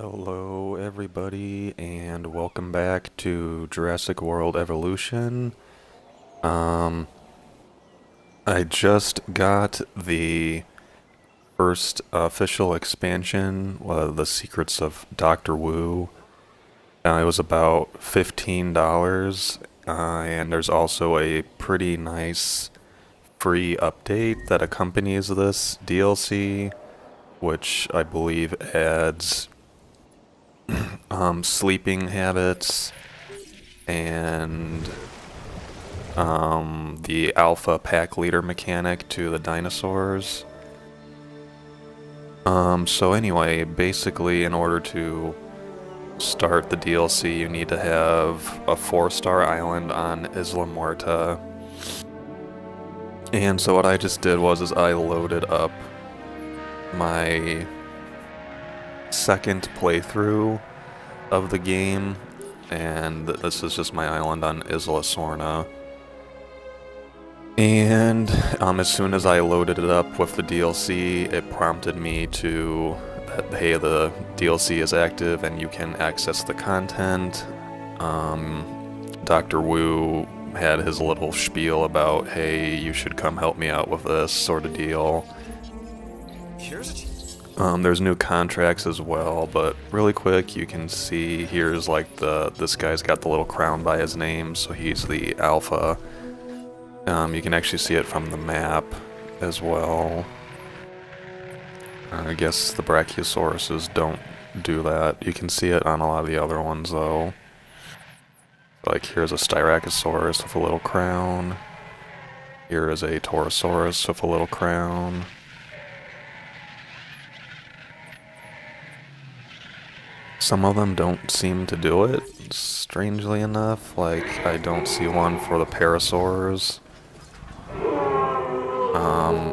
Hello, everybody, and welcome back to Jurassic World Evolution. Um, I just got the first official expansion, The Secrets of Dr. Wu. It was about $15, and there's also a pretty nice free update that accompanies this DLC, which I believe adds sleeping habits and the alpha pack leader mechanic to the dinosaurs. So anyway, basically in order to start the DLC you need to have a 4-star island on Isla Muerta. And so what I just did was I loaded up my second playthrough of the game, and this is just my island on Isla Sorna. And as soon as I loaded it up with the DLC, it prompted me to that, hey, the DLC is active and you can access the content. Dr. Wu had his little spiel about, hey, you should come help me out with this sort of deal. There's new contracts as well, but really quick, you can see here's like this guy's got the little crown by his name, so he's the alpha. You can actually see it from the map as well. I guess the Brachiosauruses don't do that. You can see it on a lot of the other ones though. Like here's a Styracosaurus with a little crown. Here is a Torosaurus with a little crown. Some of them don't seem to do it, strangely enough. Like, I don't see one for the Parasaurs.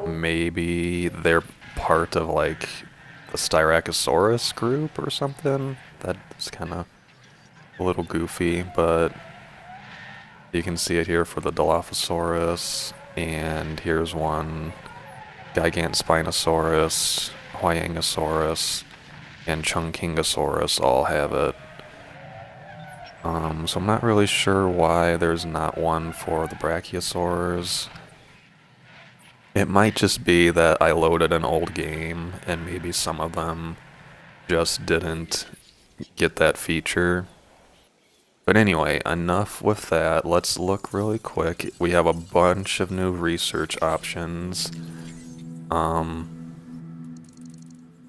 Maybe they're part of, like, the Styracosaurus group or something. That's kind of a little goofy, but you can see it here for the Dilophosaurus, and here's one Gigantspinosaurus, Huayangosaurus, and Chungkingosaurus all have it. So I'm not really sure why there's not one for the Brachiosaurs. It might just be that I loaded an old game and maybe some of them just didn't get that feature. But anyway, enough with that. Let's look really quick. We have a bunch of new research options.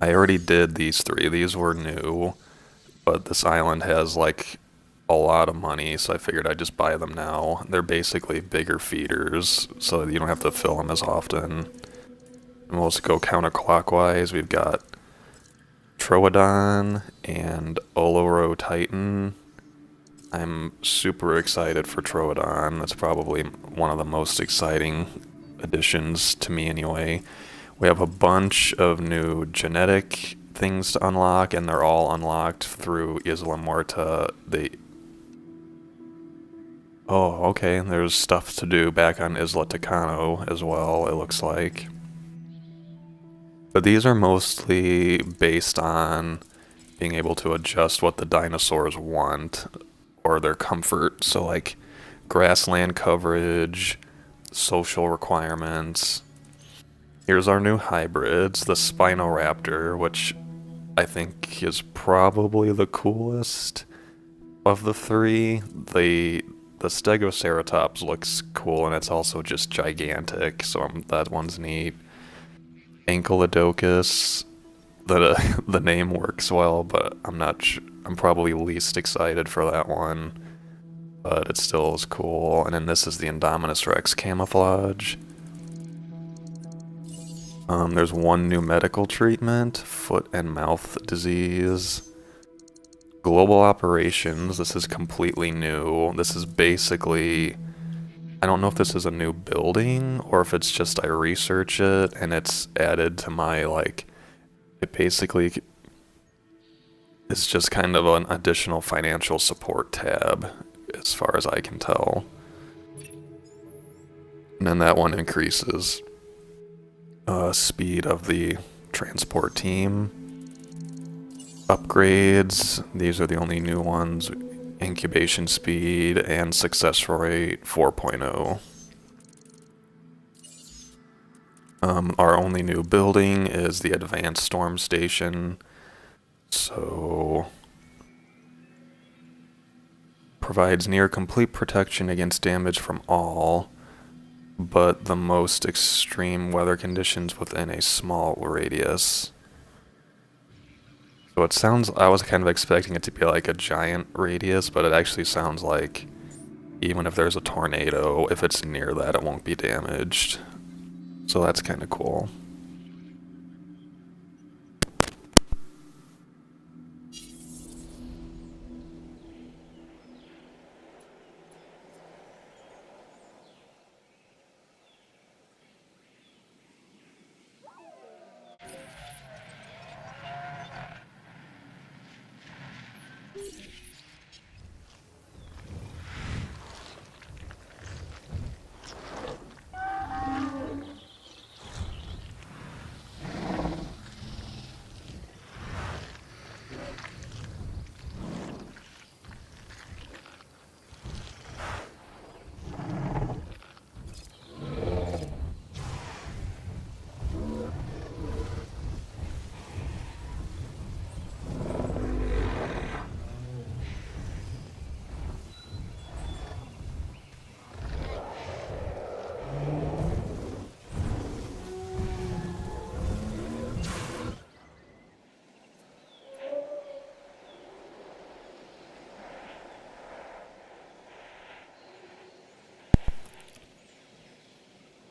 I already did these 3. These were new, but this island has like a lot of money, so I figured I'd just buy them now. They're basically bigger feeders, so you don't have to fill them as often. And we'll just go counterclockwise. We've got Troodon and Olorotitan. I'm super excited for Troodon. That's probably one of the most exciting additions to me anyway. We have a bunch of new genetic things to unlock, and they're all unlocked through Isla Muerta. Oh, okay, there's stuff to do back on Isla Tucano as well, it looks like. But these are mostly based on being able to adjust what the dinosaurs want, or their comfort. So like, grassland coverage, social requirements. Here's our new hybrids, the Spinoraptor, which I think is probably the coolest of the 3. The Stegoceratops looks cool, and it's also just gigantic, so that one's neat. Ankylodocus, the name works well, but I'm probably least excited for that one, but it still is cool. And then this is the Indominus Rex camouflage. There's one new medical treatment, foot and mouth disease. Global operations, this is completely new. This is basically, I don't know if this is a new building or if it's just I research it and it's added to my, like, it basically is just kind of an additional financial support tab as far as I can tell. And then that one increases speed of the transport team. upgrades. These are the only new ones. Incubation speed and success rate 4.0. Our only new building is the advanced storm station. So provides near complete protection against damage from all, but the most extreme weather conditions within a small radius. So it sounds, I was kind of expecting it to be like a giant radius, but it actually sounds like even if there's a tornado, if it's near that, it won't be damaged. So that's kind of cool.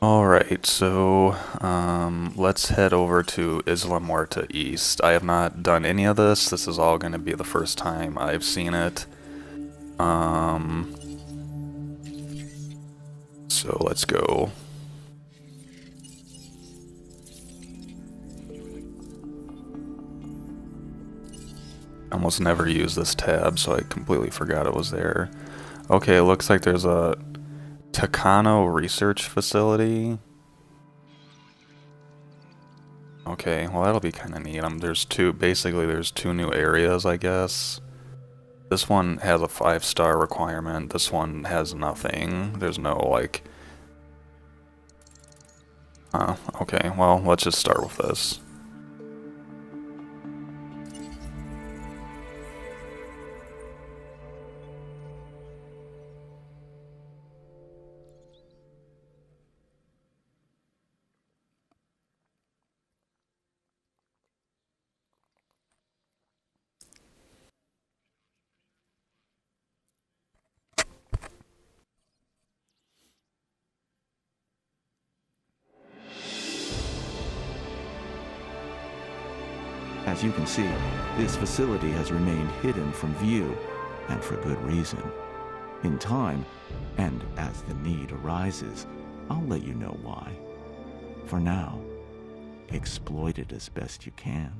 Alright, so let's head over to Isla East. I have not done any of this. This is all going to be the first time I've seen it. So let's go. Almost never use this tab, so I completely forgot it was there. Okay, it looks like there's a Takano research facility. Okay, well that'll be kind of neat. There's two new areas, I guess. This one has a 5-star requirement. This one has nothing. There's no like. Okay, well let's just start with this. As you can see, this facility has remained hidden from view, and for good reason. In time, and as the need arises, I'll let you know why. For now, exploit it as best you can.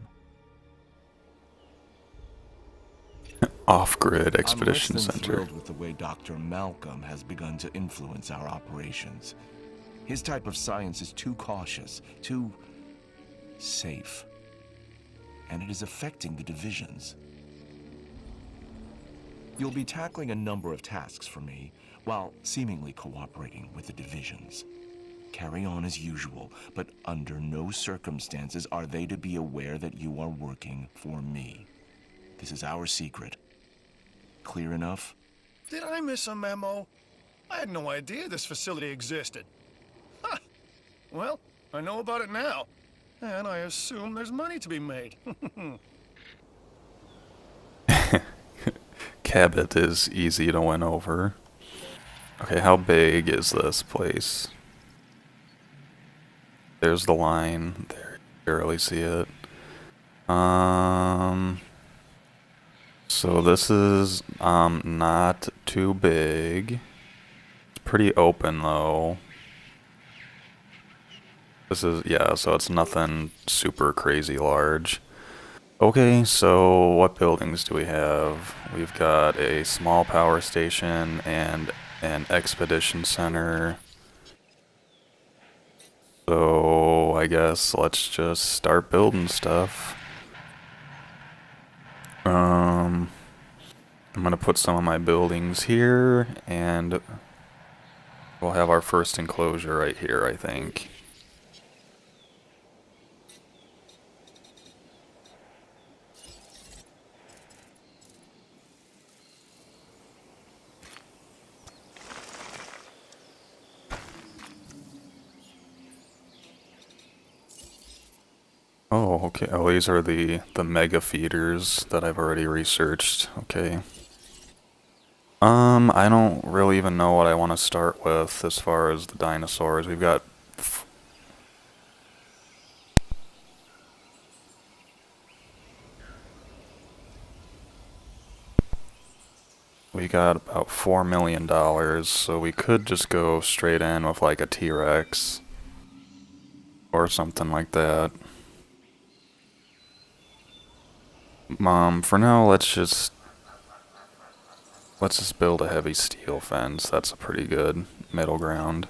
Off-grid expedition I'm less than center. thrilled with the way Dr. Malcolm has begun to influence our operations. His type of science is too cautious, too safe. And it is affecting the divisions. You'll be tackling a number of tasks for me, while seemingly cooperating with the divisions. Carry on as usual, but under no circumstances are they to be aware that you are working for me. This is our secret. Clear enough? Did I miss a memo? I had no idea this facility existed. Huh. Well, I know about it now. And I assume there's money to be made. Cabot is easy to win over. Okay, how big is this place? There's the line. There, you barely see it. So this is not too big. It's pretty open though. This is, yeah, so it's nothing super crazy large. Okay, so what buildings do we have? We've got a small power station and an expedition center. So I guess let's just start building stuff. I'm gonna put some of my buildings here, and we'll have our first enclosure right here, I think. Oh, okay. Oh, these are the mega feeders that I've already researched. Okay. I don't really even know what I want to start with as far as the dinosaurs. We got about $4 million, so we could just go straight in with like a T-Rex or something like that. For now, let's just build a heavy steel fence. That's a pretty good middle ground.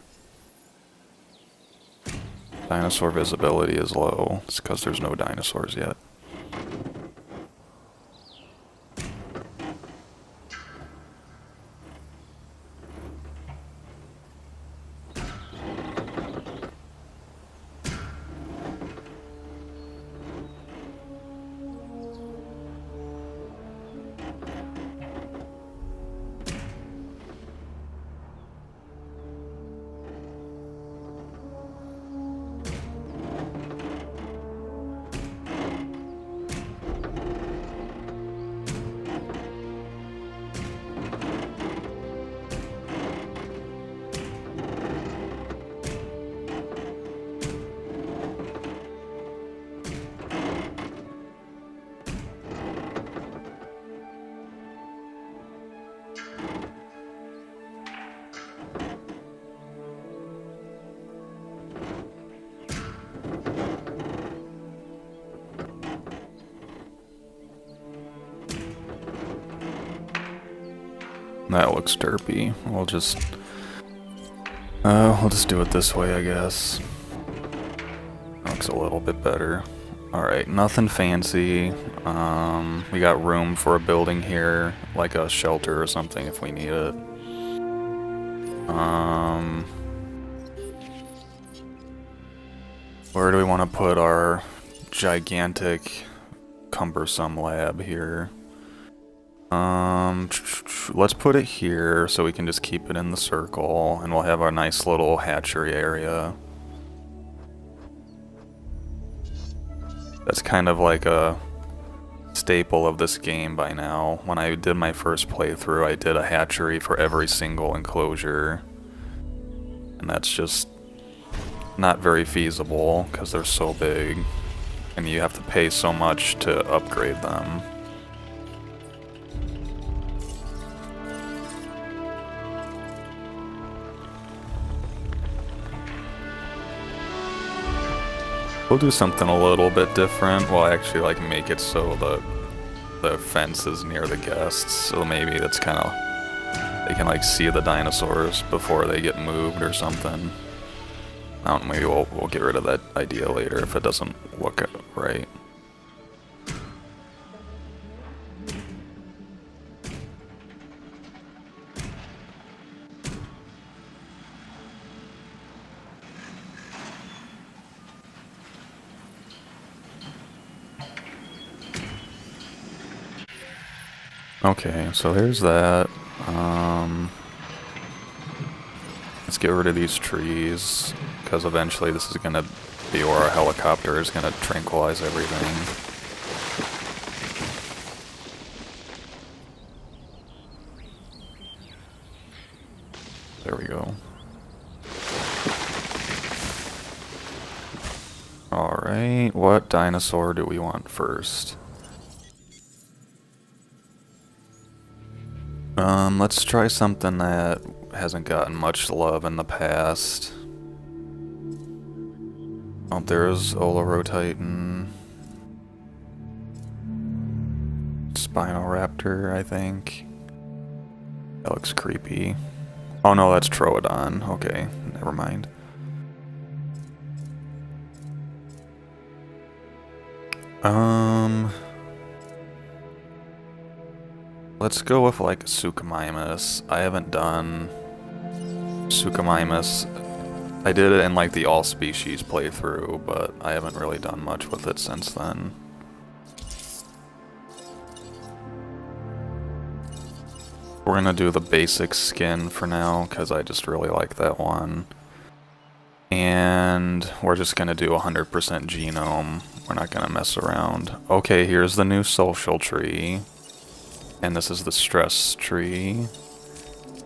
Dinosaur visibility is low. It's because there's no dinosaurs yet. That looks derpy. We'll just do it this way, I guess. Looks a little bit better. Alright, nothing fancy. We got room for a building here, like a shelter or something if we need it. Where do we want to put our gigantic, cumbersome lab here? Let's put it here so we can just keep it in the circle, and we'll have our nice little hatchery area. That's kind of like a staple of this game by now. When I did my first playthrough, I did a hatchery for every single enclosure. And that's just not very feasible because they're so big. And you have to pay so much to upgrade them. We'll do something a little bit different. We'll actually like make it so the fence is near the guests, so maybe that's kind of, they can like see the dinosaurs before they get moved or something. I don't know, maybe we'll get rid of that idea later if it doesn't look right. Okay, so there's that. Let's get rid of these trees, because eventually this is going to be where our helicopter is going to tranquilize everything. There we go. Alright, what dinosaur do we want first? Let's try something that hasn't gotten much love in the past. Oh, there's Olorotitan. Spinoraptor, I think. That looks creepy. Oh no, that's Troodon. Okay, never mind. Let's go with like Suchomimus. I haven't done Suchomimus. I did it in like the all species playthrough, but I haven't really done much with it since then. We're gonna do the basic skin for now, because I just really like that one. And we're just gonna do 100% genome. We're not gonna mess around. Okay, here's the new social tree. And this is the stress tree.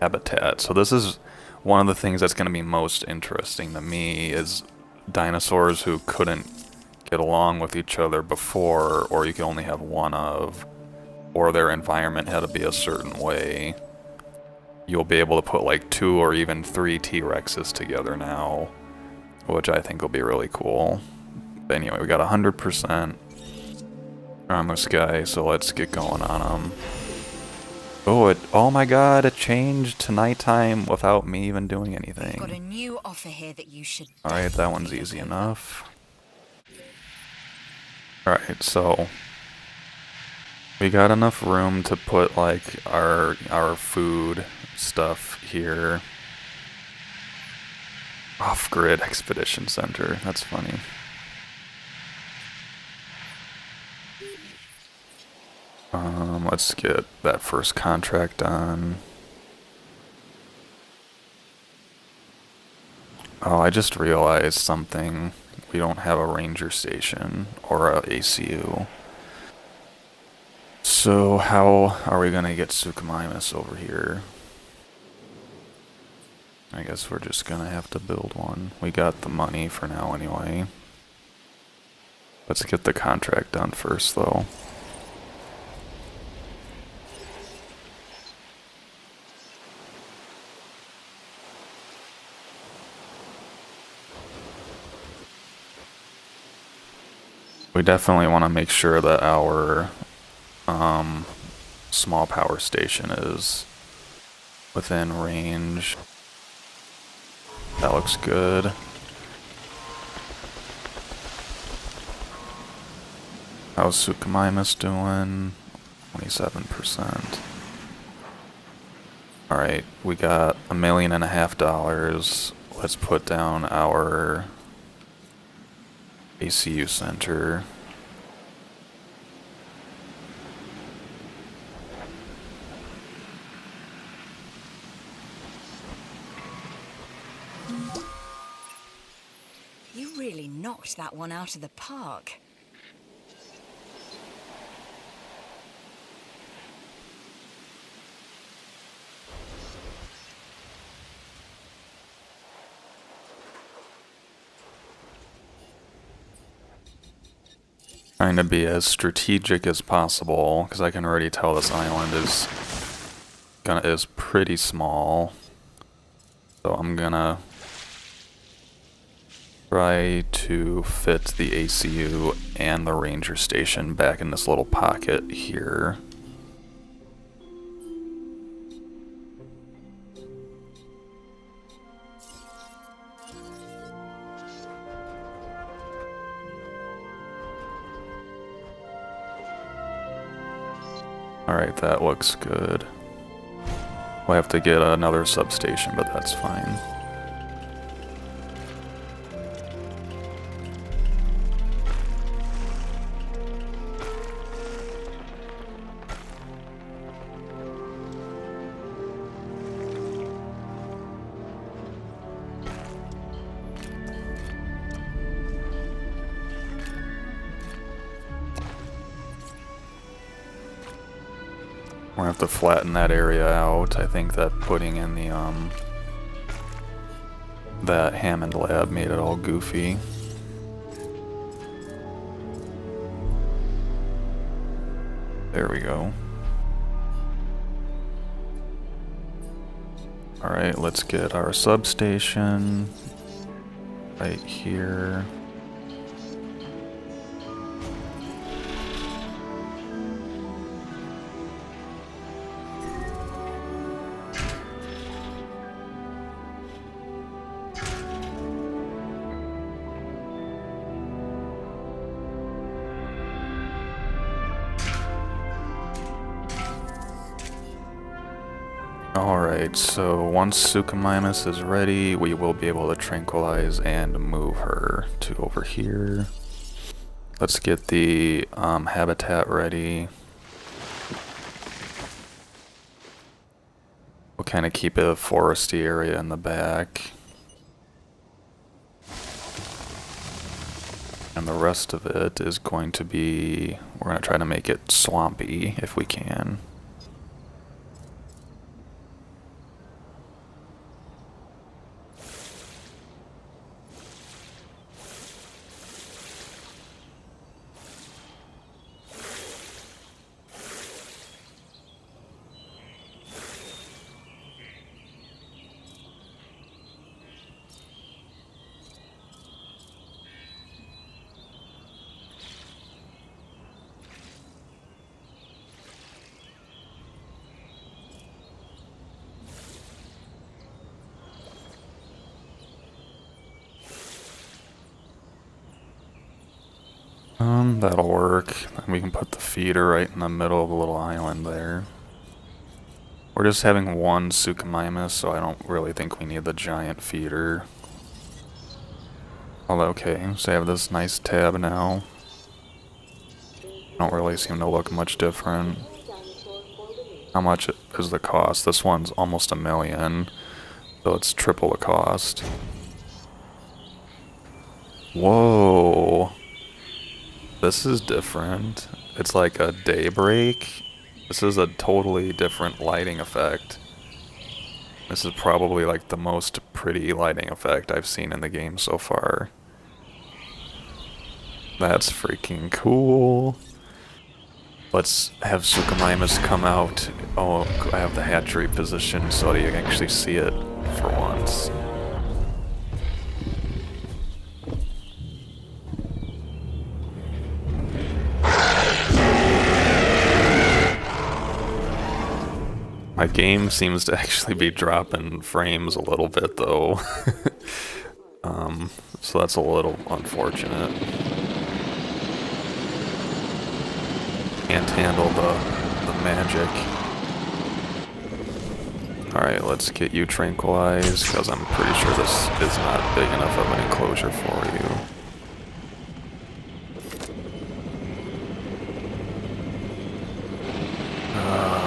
Habitat. So this is one of the things that's gonna be most interesting to me, is dinosaurs who couldn't get along with each other before, or you can only have one of, or their environment had to be a certain way. You'll be able to put like 2 or even 3 T-Rexes together now, which I think will be really cool. But anyway, we got 100% on this guy, so let's get going on him. Oh my god, it changed to nighttime without me even doing anything. Got a new offer here that you should. Alright, that one's easy enough. Alright, so we got enough room to put like our food stuff here. Off-grid expedition center. That's funny. Let's get that first contract done. Oh, I just realized something. We don't have a ranger station or a ACU. So how are we gonna get Suchomimus over here? I guess we're just gonna have to build one. We got the money for now anyway. Let's get the contract done first though. We definitely want to make sure that our small power station is within range. That looks good. How's Suchomimus doing? 27%. Alright, we got $1.5 million. Let's put down our ACU center. You really knocked that one out of the park. Trying to be as strategic as possible, because I can already tell this island is pretty small. So I'm gonna try to fit the ACU and the ranger station back in this little pocket here. Alright, that looks good. We'll have to get another substation, but that's fine. We're gonna have to flatten that area out. I think that putting in the that Hammond lab made it all goofy. There we go. Alright, let's get our substation right here. Alright, so once Suchomimus is ready, we will be able to tranquilize and move her to over here. Let's get the habitat ready. We'll kind of keep it a foresty area in the back. And the rest of it is going to be, we're going to try to make it swampy if we can. That'll work. And we can put the feeder right in the middle of the little island there. We're just having one Suchomimus, so I don't really think we need the giant feeder. Although, okay, so I have this nice tab now. Don't really seem to look much different. How much is the cost? This one's almost $1 million, so it's triple the cost. Whoa! This is different. It's like a daybreak. This is a totally different lighting effect. This is probably like the most pretty lighting effect I've seen in the game so far. That's freaking cool. Let's have Suchomimus come out. Oh, I have the hatchery position so that you can actually see it for once. My game seems to actually be dropping frames a little bit though. So that's a little unfortunate. Can't handle the magic. Alright, let's get you tranquilized, because I'm pretty sure this is not big enough of an enclosure for you.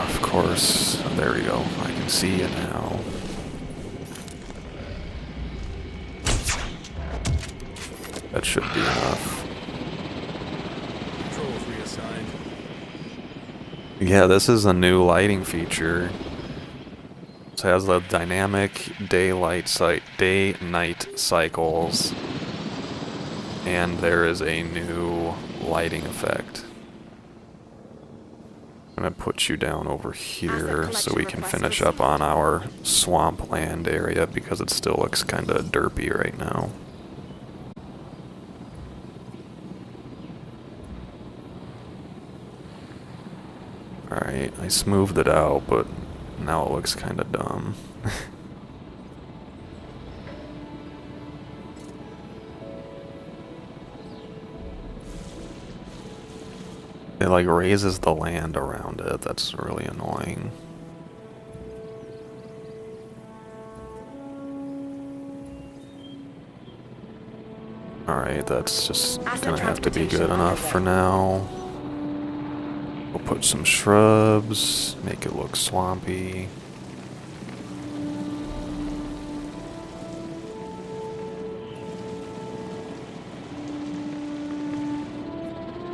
Of course, there we go. I can see it now. That should be enough. Controls reassigned. Yeah, this is a new lighting feature. It has the dynamic day-night cycles, and there is a new lighting effect. I'm gonna put you down over here so we can finish up on our swampland area because it still looks kind of derpy right now. Alright, I smoothed it out, but now it looks kind of dumb. It like raises the land around it. That's really annoying. Alright, that's just gonna have to be good enough for now. We'll put some shrubs, make it look swampy.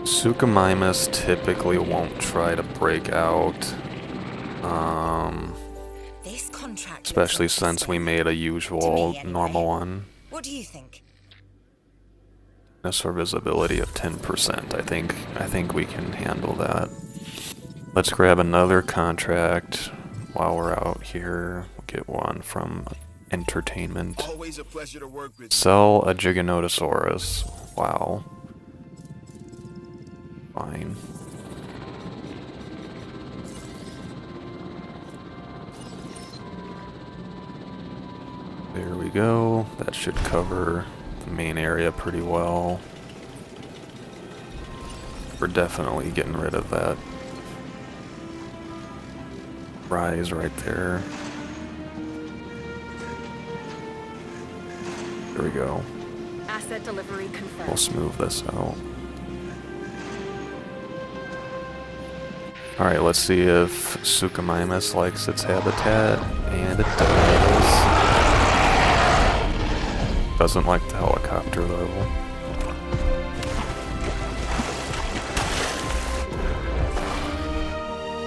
Suchomimus typically won't try to break out, This contract especially looks like since we made a to usual me, anyway. normal one. What do you think? Dinosaur visibility of 10%. I think we can handle that. Let's grab another contract while we're out here. We'll get one from Entertainment. Always a pleasure to work with. Sell a Giganotosaurus. Wow. Fine. There we go. That should cover the main area pretty well. We're definitely getting rid of that rise right there. There we go. Asset delivery confirmed. We'll smooth this out. Alright, let's see if Suchomimus likes its habitat, and it does. Doesn't like the helicopter though.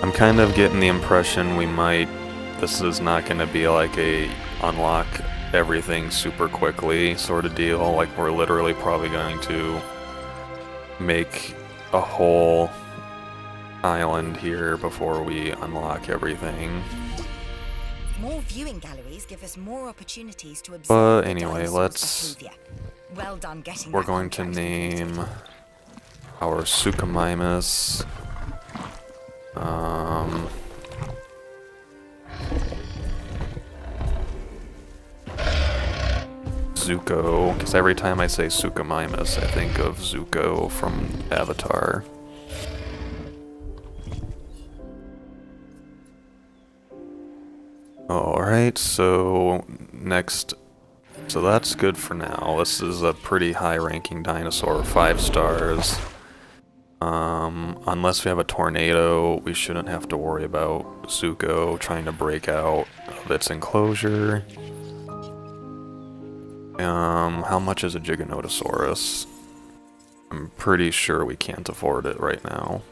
I'm kind of getting the impression this is not going to be like a unlock everything super quickly sort of deal. Like, we're literally probably going to make a whole island here before we unlock everything. More viewing galleries give us more opportunities to observe But the anyway, dinosaur's behavior. Well done getting we're that going to contract name completed. our Suchomimus Zuko, because every time I say Suchomimus, I think of Zuko from Avatar. Alright, so next, so that's good for now. This is a pretty high-ranking dinosaur, 5 stars. Unless we have a tornado, we shouldn't have to worry about Zuko trying to break out of its enclosure. How much is a Giganotosaurus? I'm pretty sure we can't afford it right now.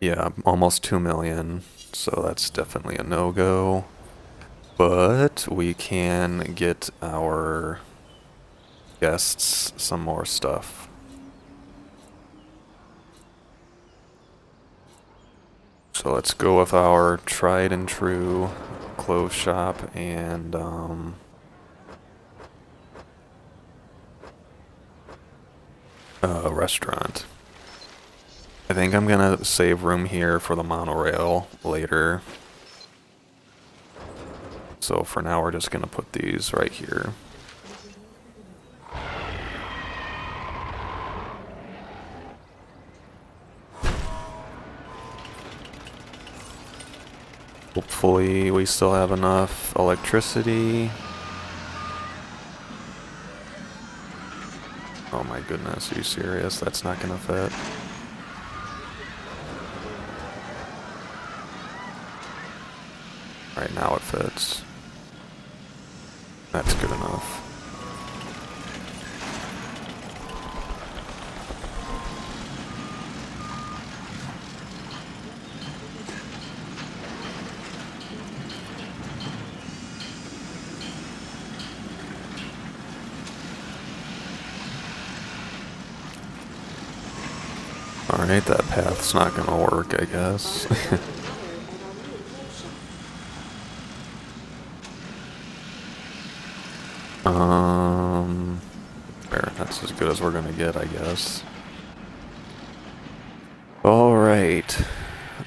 Yeah, almost 2 million, so that's definitely a no-go. But we can get our guests some more stuff. So let's go with our tried and true clothes shop and restaurant. I think I'm gonna save room here for the monorail later. So for now we're just gonna put these right here. Hopefully we still have enough electricity. Oh my goodness, are you serious? That's not gonna fit. Right now it fits. That's good enough. Alright, that path's not gonna work, I guess. There, that's as good as we're gonna get, I guess. Alright.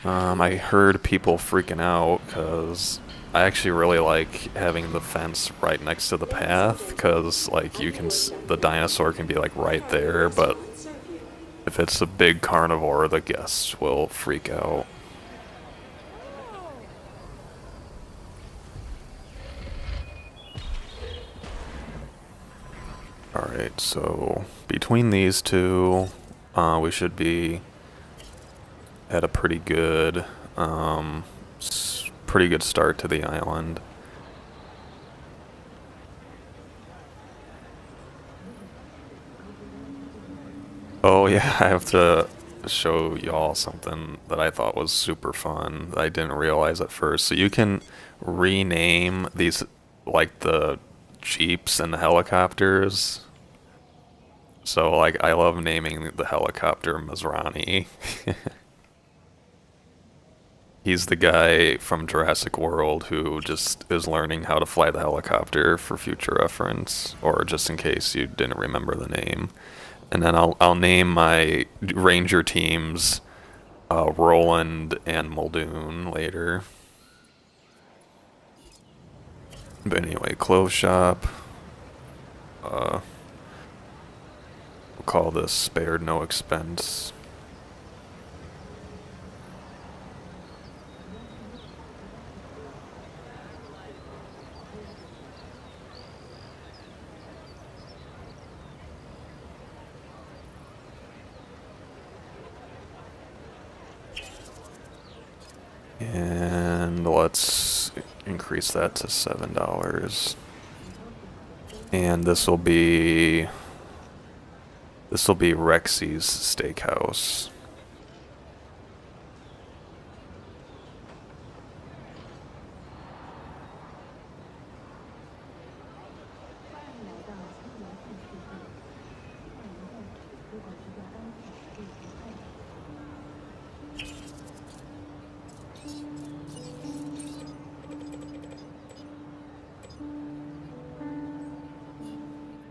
I heard people freaking out, because I actually really like having the fence right next to the path, because, like, the dinosaur can be, like, right there, but if it's a big carnivore, the guests will freak out. Alright, so between these two, we should be at a pretty good start to the island. Oh yeah, I have to show y'all something that I thought was super fun that I didn't realize at first. So you can rename these, like the jeeps and the helicopters. So like I love naming the helicopter Masrani. He's the guy from Jurassic World who just is learning how to fly the helicopter for future reference, or just in case you didn't remember the name. And then I'll name my ranger teams Roland and Muldoon later. But anyway, clothes shop. We'll call this spared no expense. And let's increase that to $7. And this will be Rexy's Steakhouse.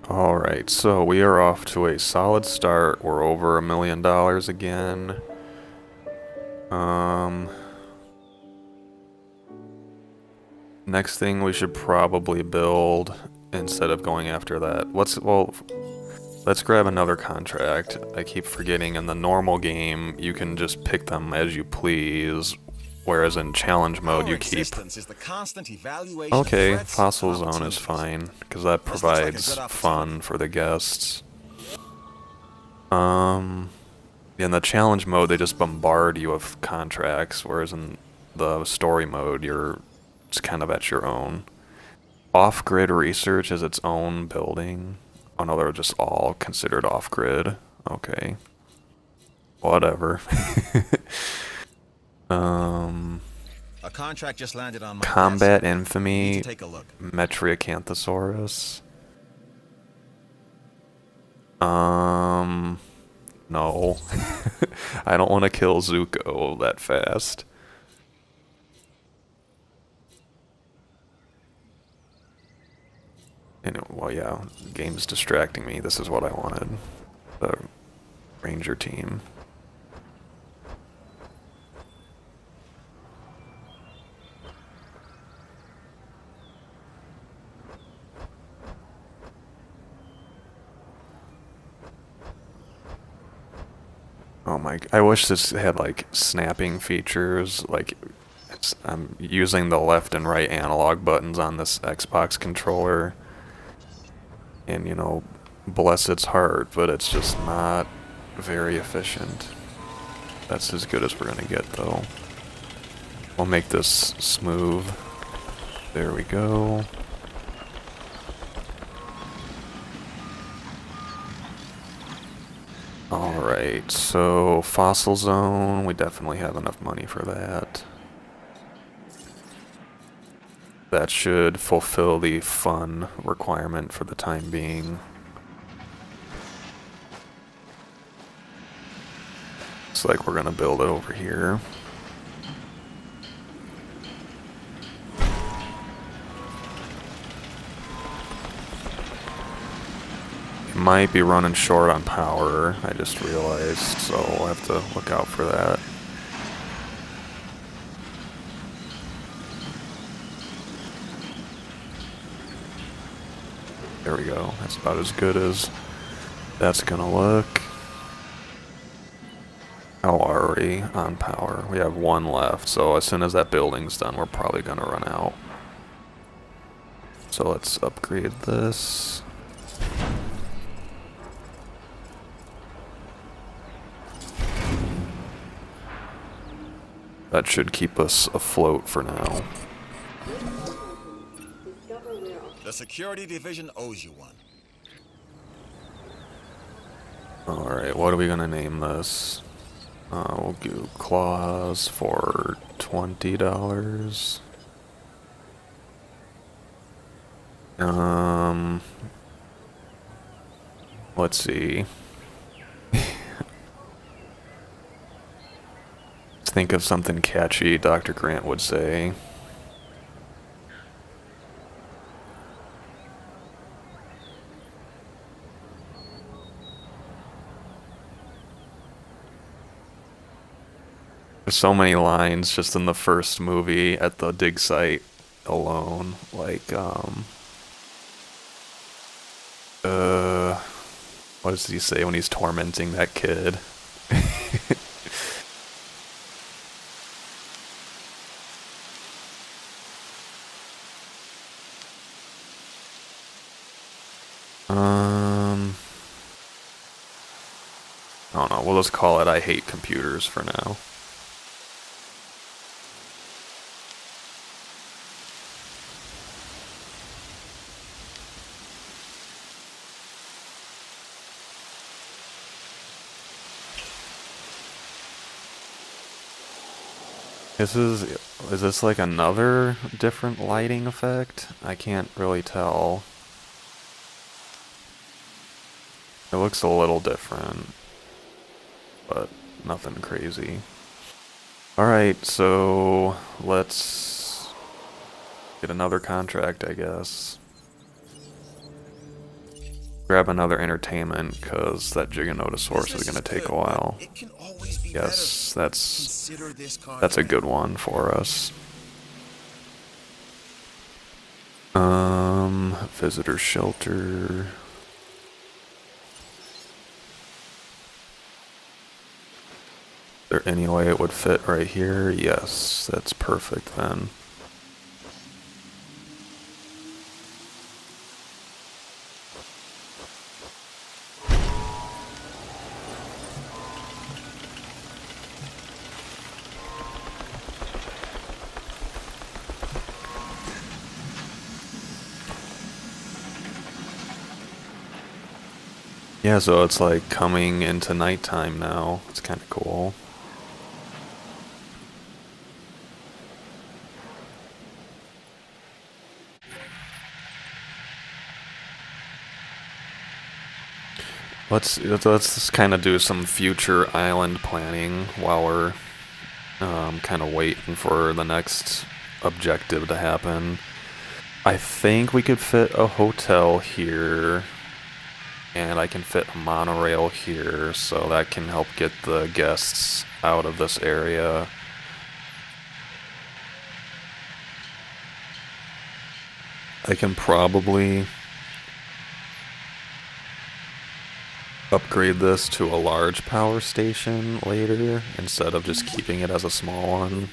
Alright, so we are off to a solid start. We're over $1 million again. Next thing we should probably build, instead of going after that, let's grab another contract. I keep forgetting in the normal game you can just pick them as you please, whereas in challenge mode you keep... Okay, Fossil Zone is fine, because that provides fun for the guests. In the challenge mode they just bombard you with contracts, whereas in the story mode it's kind of at your own. Off-grid research is its own building. Oh no, they're just all considered off-grid. Okay. Whatever. A contract just landed on my Combat desk. Infamy, Take a look. Metriacanthosaurus. No. I don't want to kill Zuko that fast. Anyway, well, yeah, the game's distracting me. This is what I wanted. The Ranger team. Oh my, I wish this had like snapping features, like I'm using the left and right analog buttons on this Xbox controller, and you know, bless its heart, but it's just not very efficient. That's as good as we're gonna get though. We'll make this smooth. There we go. Alright, so Fossil Zone, we definitely have enough money for that. That should fulfill the fun requirement for the time being. Looks like we're gonna build it over here. Might be running short on power, I just realized, so we'll have to look out for that. There we go, that's about as good as that's gonna look. Oh, already on power. We have one left, so as soon as that building's done, we're probably gonna run out. So let's upgrade this. That should keep us afloat for now. The security division owes you one. Alright, what are we gonna name this? We'll do claws for $20. Let's see. Let's think of something catchy, Dr. Grant would say. There's so many lines just in the first movie at the dig site alone. Like, what does he say when he's tormenting that kid? I don't know, we'll just call it I hate computers for now. Is this like another different lighting effect? I can't really tell. It looks a little different, but nothing crazy. Alright, so let's get another contract, I guess. Grab another entertainment, because that Giganotosaurus is going to take a while. It can always be Yes, better. that's Consider this a good one for us. Visitor shelter. Is there any way it would fit right here? Yes, that's perfect then. Yeah, so it's like coming into nighttime now. It's kind of cool. Let's just kind of do some future island planning while we're kind of waiting for the next objective to happen. I think we could fit a hotel here, and I can fit a monorail here, so that can help get the guests out of this area. I can probably upgrade this to a large power station later instead of just keeping it as a small one.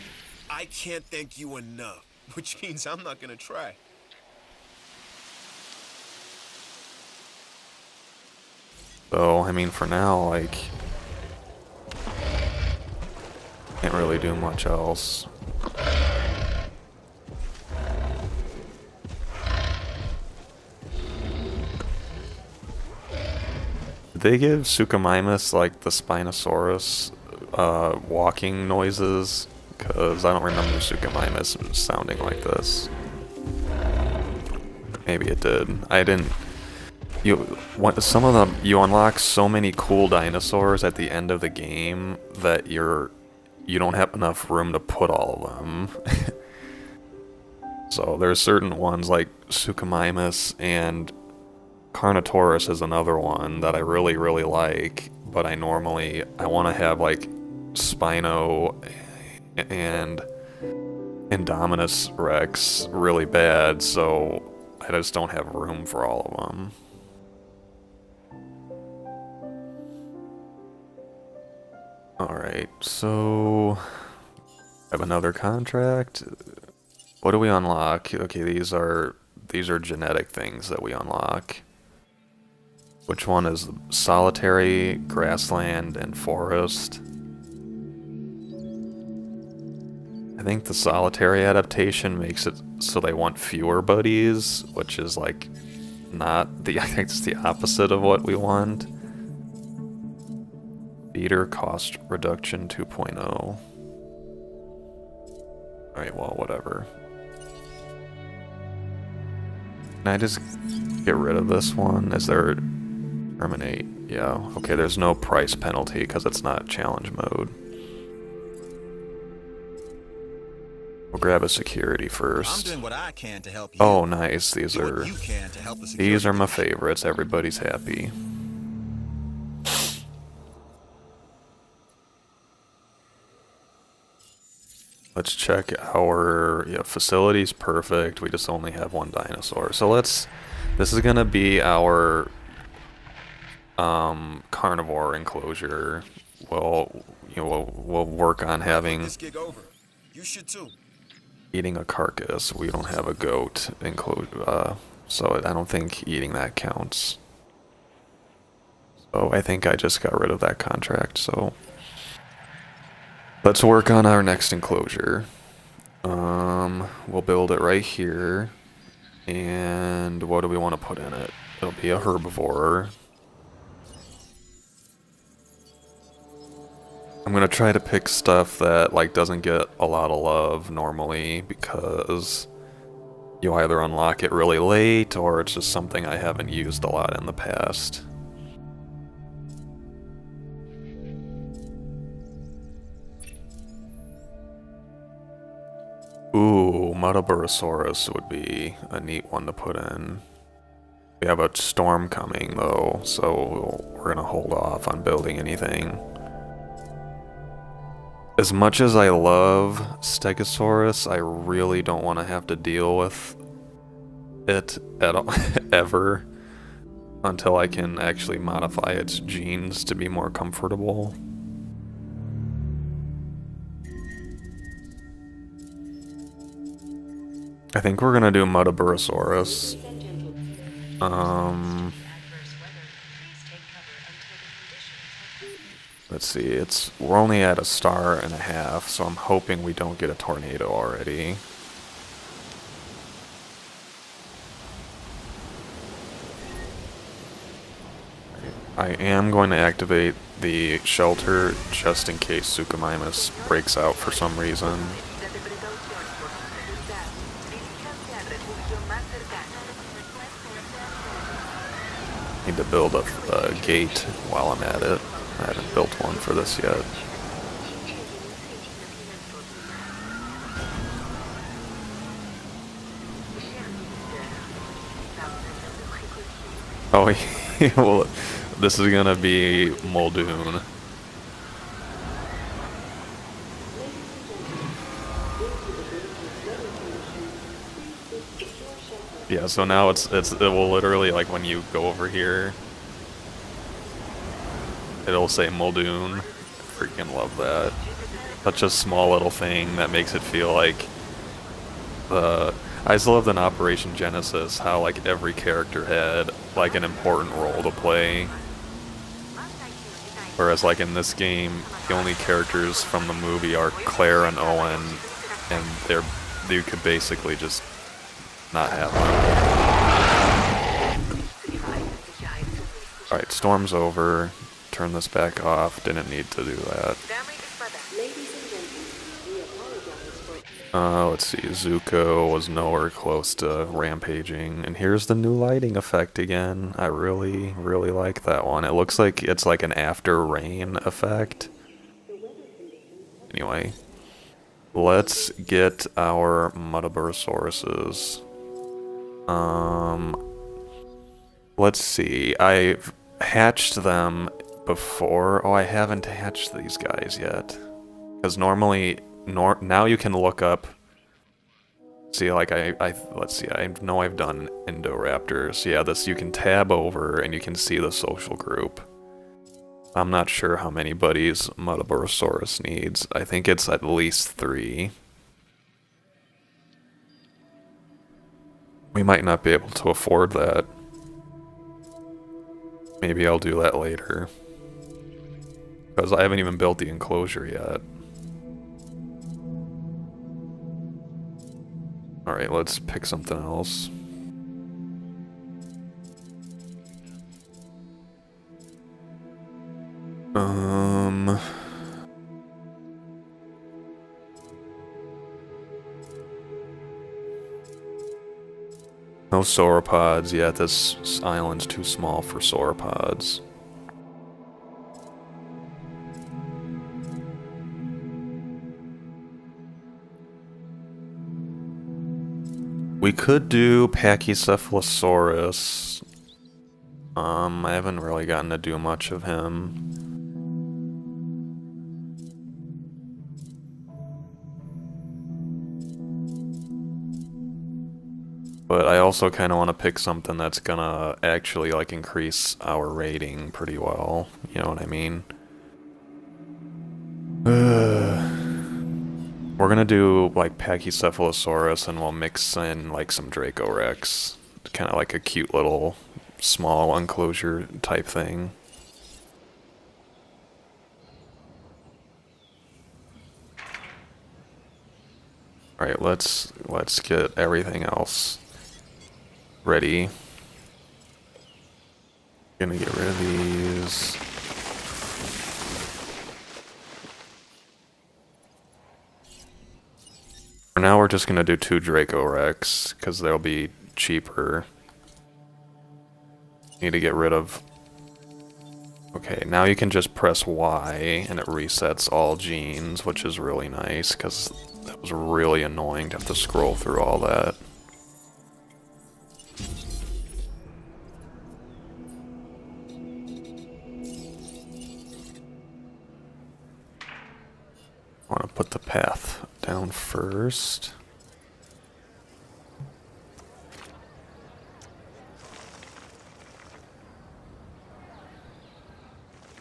I can't thank you enough, which means I'm not gonna try. So, I mean, for now, like, can't really do much else. Did they give Suchomimus, like, the Spinosaurus, walking noises? Because I don't remember Suchomimus sounding like this. Maybe it did. I didn't... Some of them, you unlock so many cool dinosaurs at the end of the game that you don't have enough room to put all of them. So there's certain ones like Suchomimus, and Carnotaurus is another one that I really, really like, but I want to have like Spino and Indominus Rex really bad, so I just don't have room for all of them. Alright, so I have another contract. What do we unlock? Okay, these are genetic things that we unlock. Which one is solitary, grassland, and forest? I think the solitary adaptation makes it so they want fewer buddies, which is like not the I think it's the opposite of what we want. Feeder cost reduction 2.0. Alright, well, whatever. Can I just get rid of this one? Is there... terminate? Yeah, okay, there's no price penalty because it's not challenge mode. We'll grab a security first. I'm doing what I can to help you. Oh, nice. These Do are... what you can to help the These security are my division. favorites. Everybody's happy. Let's check our facility's perfect. We just only have one dinosaur. So this is gonna be our carnivore enclosure. We'll work on having This gig over. You should too. eating a carcass. We don't have a goat enclosure, so I don't think eating that counts. So I think I just got rid of that contract, so let's work on our next enclosure. We'll build it right here. And what do we want to put in it? It'll be a herbivore. I'm I'm gonna try to pick stuff that like doesn't get a lot of love normally because you either unlock it really late or it's just something I haven't used a lot in the past. Ooh, Metaburosaurus would be a neat one to put in. We have a storm coming though, so we're gonna hold off on building anything. As much as I love Stegosaurus, I really don't want to have to deal with it at all, ever, until I can actually modify its genes to be more comfortable. I think we're gonna do Metaburosaurus. Let's see, we're only at 1.5 stars, so I'm hoping we don't get a tornado already. I am going to activate the shelter just in case Suchomimus breaks out for some reason. Need to build a gate while I'm at it. I haven't built one for this yet. Oh, well, this is gonna be Muldoon. Yeah, so now it will literally, like, when you go over here, it'll say Muldoon. I freaking love that. Such a small little thing that makes it feel like I just loved in Operation Genesis how like every character had like an important role to play. Whereas like in this game, the only characters from the movie are Claire and Owen, and you could basically just not have them. Alright, storm's over. Turn this back off. Didn't need to do that. Let's see, Zuko was nowhere close to rampaging, and here's the new lighting effect again. I really, really like that one. It looks like it's like an after rain effect. Anyway, let's get our Metaburosauruses. Let's see, I've hatched them before. Oh, I haven't hatched these guys yet. Because normally, now you can look up, see, like, let's see, I know I've done Indoraptors. Yeah, this, you can tab over and you can see the social group. I'm not sure how many buddies Metaburosaurus needs. I think it's at least 3. We might not be able to afford that. Maybe I'll do that later. Because I haven't even built the enclosure yet. Alright, let's pick something else. No sauropods yet. This island's too small for sauropods. We could do Pachycephalosaurus. I haven't really gotten to do much of him. But I also kind of want to pick something that's gonna actually like increase our rating pretty well. You know what I mean? We're gonna do like Pachycephalosaurus, and we'll mix in like some Dracorex. Kind of like a cute little small enclosure type thing. Alright, let's get everything else ready. Gonna get rid of these. For now, we're just gonna do 2 Draco Rex, because they'll be cheaper. Need to get rid of... Okay, now you can just press Y, and it resets all genes, which is really nice, because that was really annoying to have to scroll through all that. I want to put the path down first.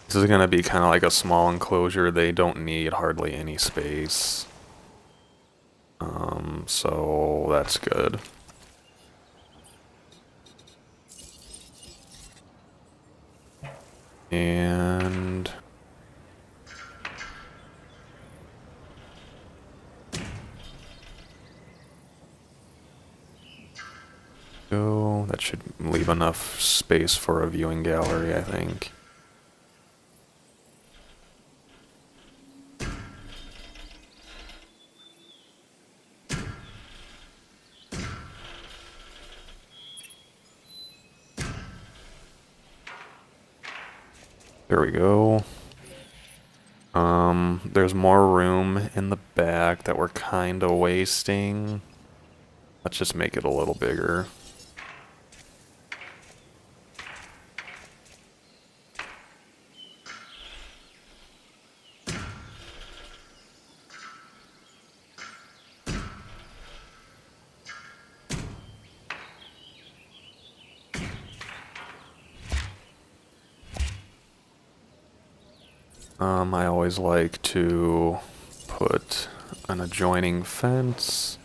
This is going to be kind of like a small enclosure. They don't need hardly any space. So that's good. And... go. That should leave enough space for a viewing gallery, I think. There we go. There's more room in the back that we're kind of wasting. Let's just make it a little bigger. I always like to put an adjoining fence,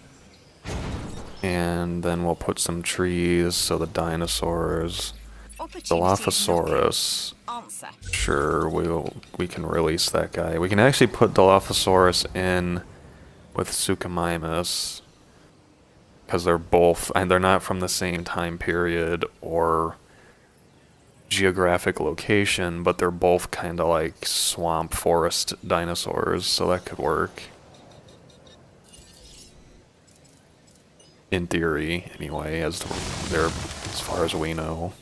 and then we'll put some trees so the dinosaurs, Dilophosaurus, Answer. sure, we can release that guy. We can actually put Dilophosaurus in with Suchomimus, because they're both, and they're not from the same time period or geographic location, but they're both kind of like swamp forest dinosaurs, so that could work. In theory, anyway, as far as we know.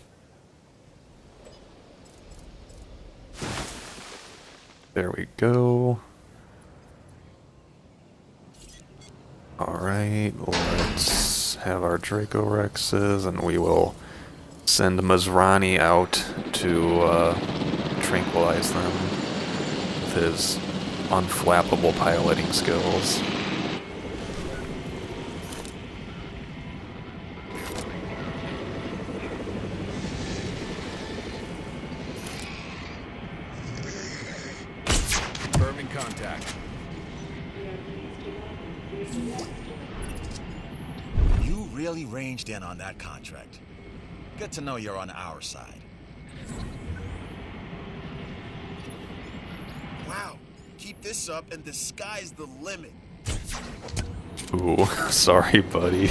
There we go. Alright, let's have our Draco Rexes, and we will send Mazrani out to tranquilize them with his unflappable piloting skills. Confirming contact. You really ranged in on that contract. Good to know you're on our side. Wow, keep this up and the sky's the limit. Ooh, sorry, buddy.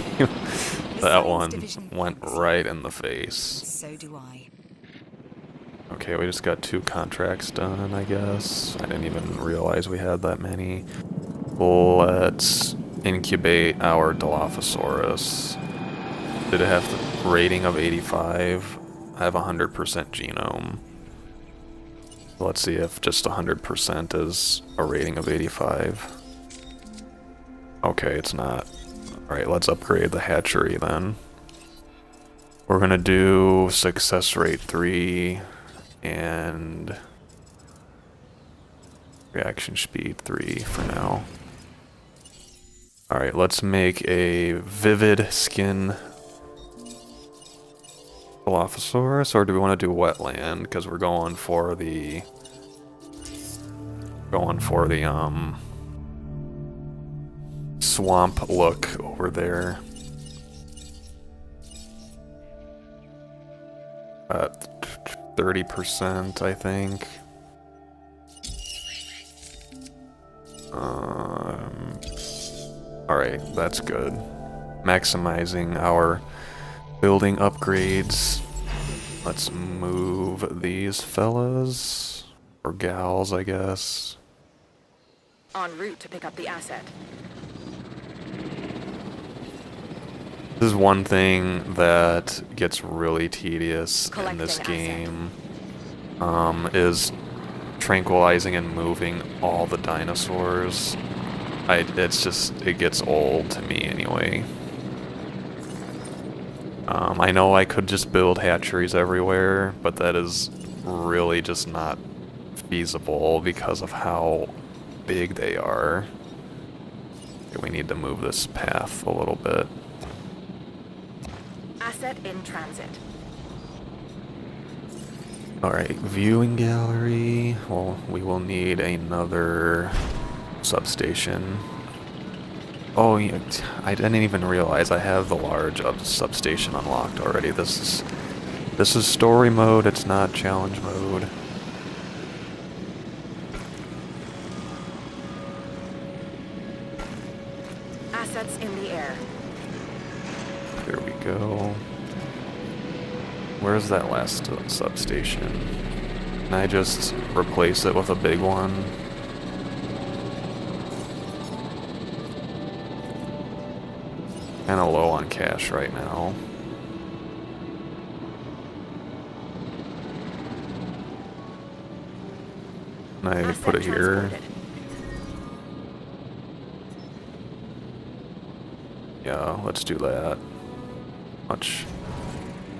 That one Division went points. right in the face. So do I. Okay, we just got 2 contracts done, I guess. I didn't even realize we had that many. Let's incubate our Dilophosaurus. Did it have the rating of 85? I have 100% genome. Let's see if just 100% is a rating of 85. Okay, it's not. Alright, let's upgrade the hatchery then. We're gonna do success rate 3 and reaction speed 3 for now. Alright, let's make a vivid skin Dilophosaurus, or do we want to do wetland? Because we're going for the swamp look over there. At 30%, I think. Alright, that's good. Maximizing our building upgrades. Let's move these fellas. Or gals, I guess. En route to pick up the asset. This is one thing that gets really tedious in this Collecting game, is tranquilizing and moving all the dinosaurs. It gets old to me anyway. I know I could just build hatcheries everywhere, but that is really just not feasible because of how big they are. Okay, we need to move this path a little bit. Asset in transit. Alright, viewing gallery. Well, we will need another substation. Oh, yeah, I didn't even realize I have the large substation unlocked already. This is story mode, it's not challenge mode. Assets in the air. There we go. Where's that last substation? Can I just replace it with a big one? Kinda low on cash right now. Can I put it here? Transported. Yeah, let's do that. Much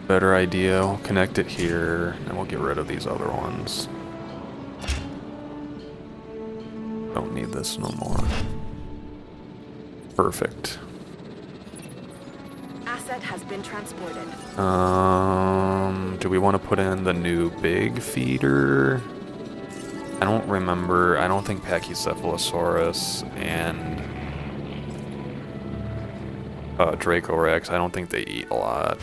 better idea. We'll connect it here, and we'll get rid of these other ones. Don't need this no more. Perfect. Asset has been transported. Do we want to put in the new big feeder? I don't remember. I don't think Pachycephalosaurus and Dracorex, I don't think they eat a lot.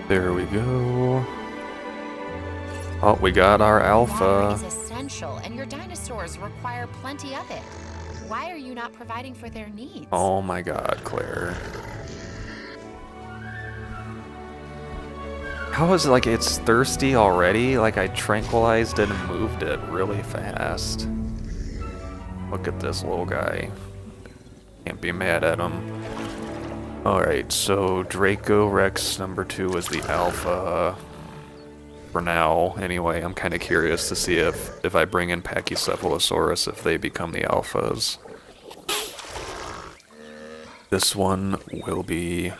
There we go. Oh, we got our Water alpha. is essential, and your dinosaurs require plenty of it. Why are you not providing for their needs? Oh my god, Claire. How is it like it's thirsty already? Like I tranquilized it and moved it really fast. Look at this little guy. Can't be mad at him. Alright, so Draco Rex number 2 is the alpha. For now, anyway. I'm kind of curious to see if I bring in Pachycephalosaurus, if they become the alphas. This one will be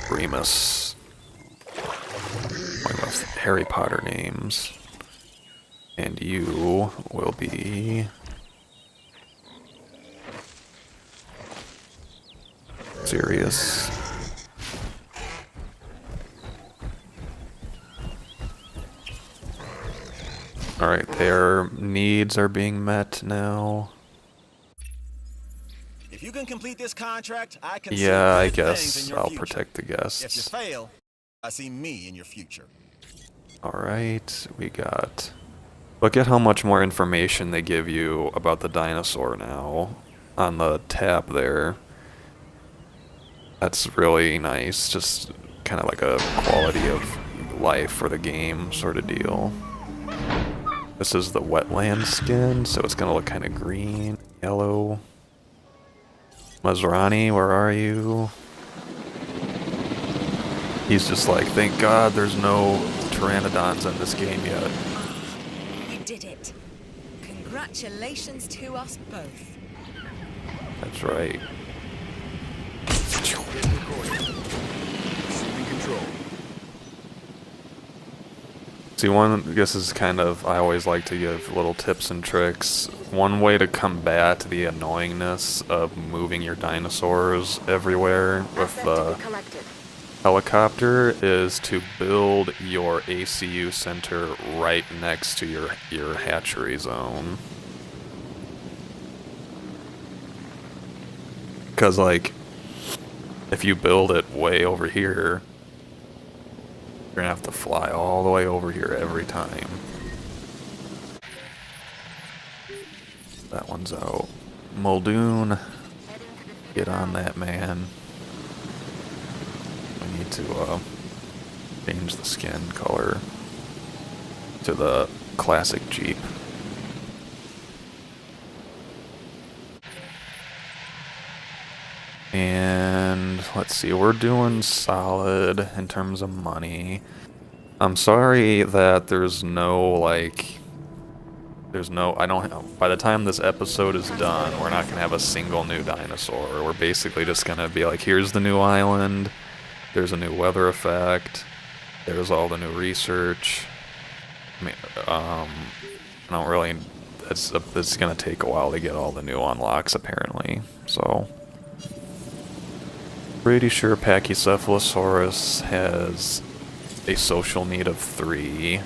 Remus. One of those Harry Potter names. And you will be Sirius. Alright, their needs are being met now. If you can complete this contract, I can Yeah, I see good things guess in your I'll future. protect the If you guests. fail, I see me in your future. Alright, we got... Look at how much more information they give you about the dinosaur now on the tab there. That's really nice, just kind of like a quality of life for the game sort of deal. This is the wetland skin, so it's gonna look kind of green, yellow. Mazrani, where are you? He's just like, thank God there's no pteranodons in this game yet. We did it. Congratulations to us both. That's right. See, this is kind of, I always like to give little tips and tricks. One way to combat the annoyingness of moving your dinosaurs everywhere with Asset to the be collected. helicopter is to build your ACU center right next to your hatchery zone. Because, like, if you build it way over here, you're gonna have to fly all the way over here every time. That one's out. Muldoon, get on that, man. We need to change the skin color to the classic Jeep. And let's see, we're doing solid in terms of money. I'm sorry that there's no, like, by the time this episode is done, we're not gonna have a single new dinosaur. We're basically just gonna be like, here's the new island, there's a new weather effect, there's all the new research. I mean, I don't really, it's gonna take a while to get all the new unlocks, apparently, so. Pretty sure Pachycephalosaurus has a social need of 3,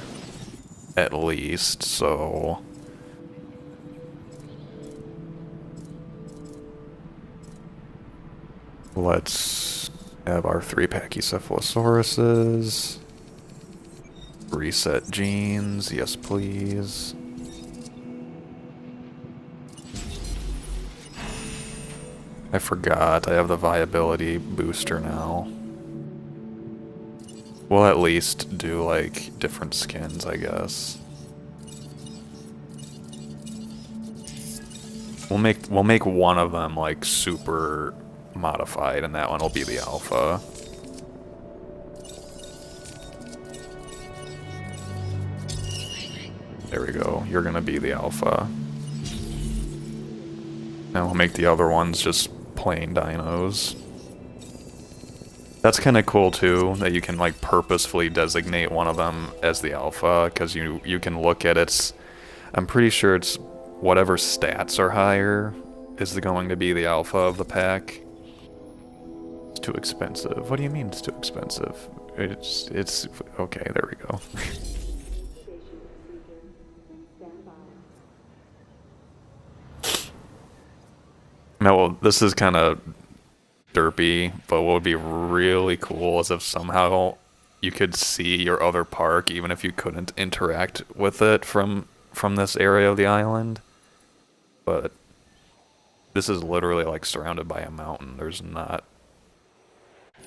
at least, so... Let's have our 3 Pachycephalosauruses. Reset genes, yes please. I forgot, I have the viability booster now. We'll at least do, like, different skins, I guess. We'll make one of them, like, super modified, and that one will be the alpha. There we go, you're gonna be the alpha. And we'll make the other ones just plain dinos. That's kind of cool too, that you can like purposefully designate one of them as the alpha, because you can look at its, I'm pretty sure it's whatever stats are higher is going to be the alpha of the pack. It's too expensive. What do you mean it's too expensive? It's okay, there we go. Now, well, this is kind of derpy, but what would be really cool is if somehow you could see your other park, even if you couldn't interact with it from this area of the island. But this is literally like surrounded by a mountain. There's not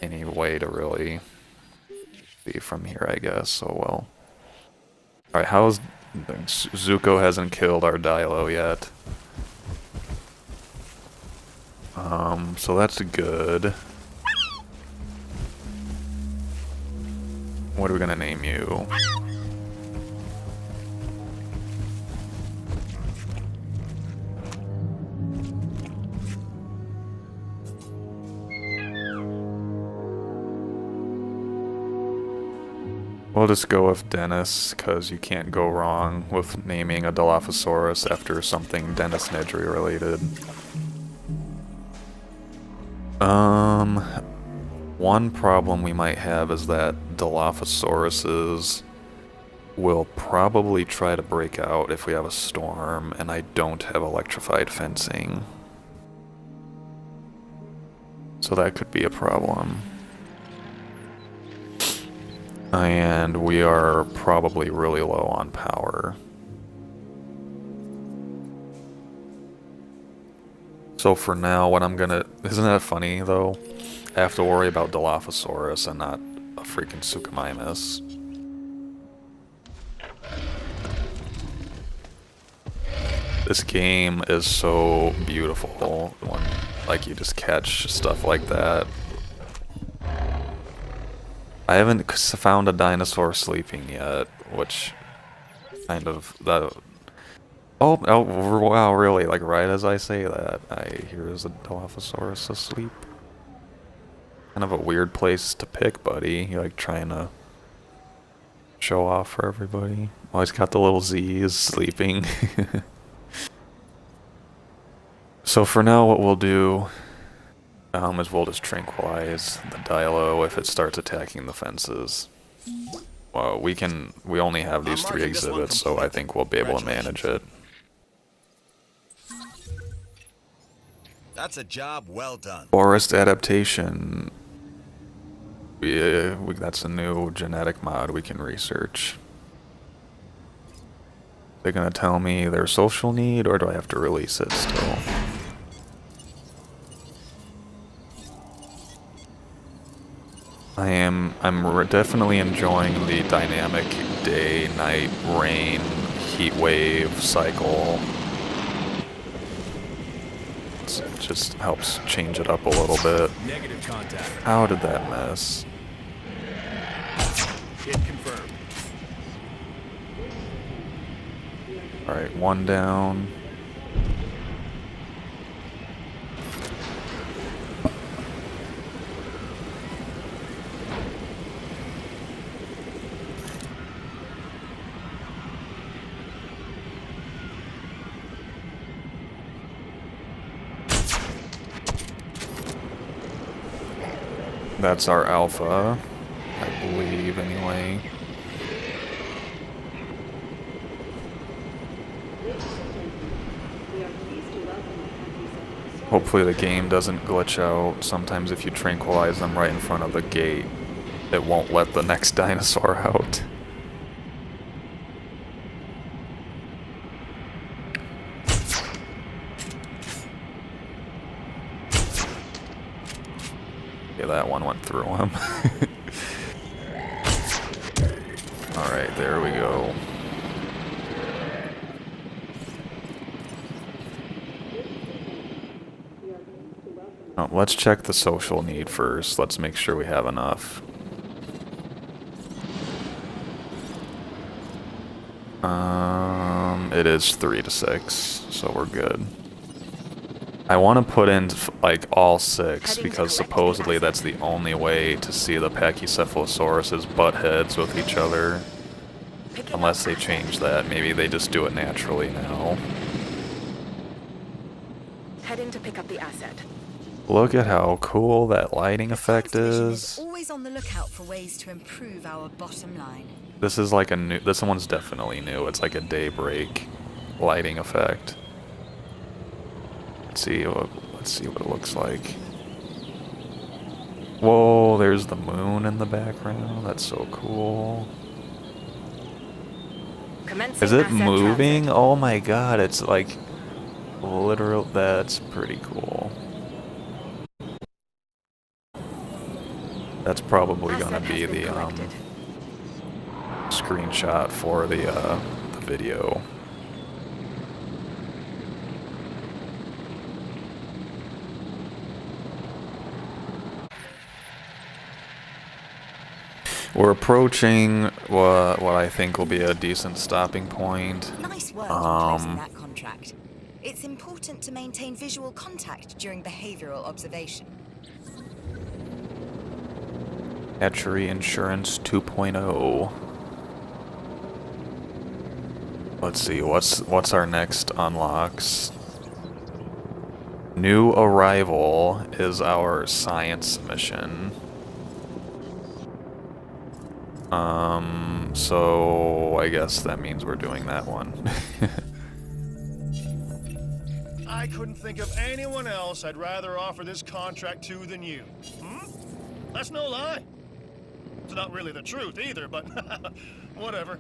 any way to really be from here, I guess. So well. All right, how's Zuko hasn't killed our Dilo yet? So that's good. What are we gonna name you? We'll just go with Dennis, because you can't go wrong with naming a Dilophosaurus after something Dennis Nedry related. One problem we might have is that Dilophosauruses will probably try to break out if we have a storm, and I don't have electrified fencing. So that could be a problem. And we are probably really low on power. So for now, what I'm gonna... Isn't that funny, though? I have to worry about Dilophosaurus and not a freaking Suchomimus. This game is so beautiful when, like, you just catch stuff like that. I haven't found a dinosaur sleeping yet, which kind of... Oh, wow, really? Like, right as I say that, here is a Dilophosaurus asleep. Kind of a weird place to pick, buddy. You're, like, trying to show off for everybody. Oh, he's got the little Z's sleeping. So for now, what we'll do is we'll just tranquilize the Dilo if it starts attacking the fences. Well, we only have these 3 exhibits, so I think we'll be able to manage it. That's a job well done. Forest adaptation. Yeah, that's a new genetic mod we can research. They're gonna tell me their social need, or do I have to release it still? Definitely enjoying the dynamic day, night, rain, heat wave cycle. It just helps change it up a little bit. Negative contact. How did that miss? Hit confirmed. Alright, one down. That's our alpha, I believe, anyway. Hopefully the game doesn't glitch out. Sometimes if you tranquilize them right in front of the gate, it won't let the next dinosaur out. Yeah, that one went through him. Alright, there we go. Oh, let's check the social need first. Let's make sure we have enough. It is 3 to 6, so we're good. I want to put in like all 6 because supposedly that's the only way to see the Pachycephalosaurus butt heads with each other. Unless they change that, maybe they just do it naturally now. Heading to pick up the asset. Look at how cool that lighting effect is. Always on the lookout for ways to improve our bottom line. This is like a new, this one's definitely new. It's like a daybreak lighting effect. Let's see what it looks like. Whoa, there's the moon in the background. That's so cool. Commencing Is it asset moving? transit. Oh my god, it's like literal. That's pretty cool. That's probably Asset gonna has be been the collected. screenshot for the video. We're approaching what I think will be a decent stopping point. Nice work in closing that contract. It's important to maintain visual contact during behavioral observation. Hatchery Insurance 2.0. Let's see, what's our next unlocks? New arrival is our science mission. So I guess that means we're doing that one. I couldn't think of anyone else I'd rather offer this contract to than you. Hmm? That's no lie. It's not really the truth either, but whatever.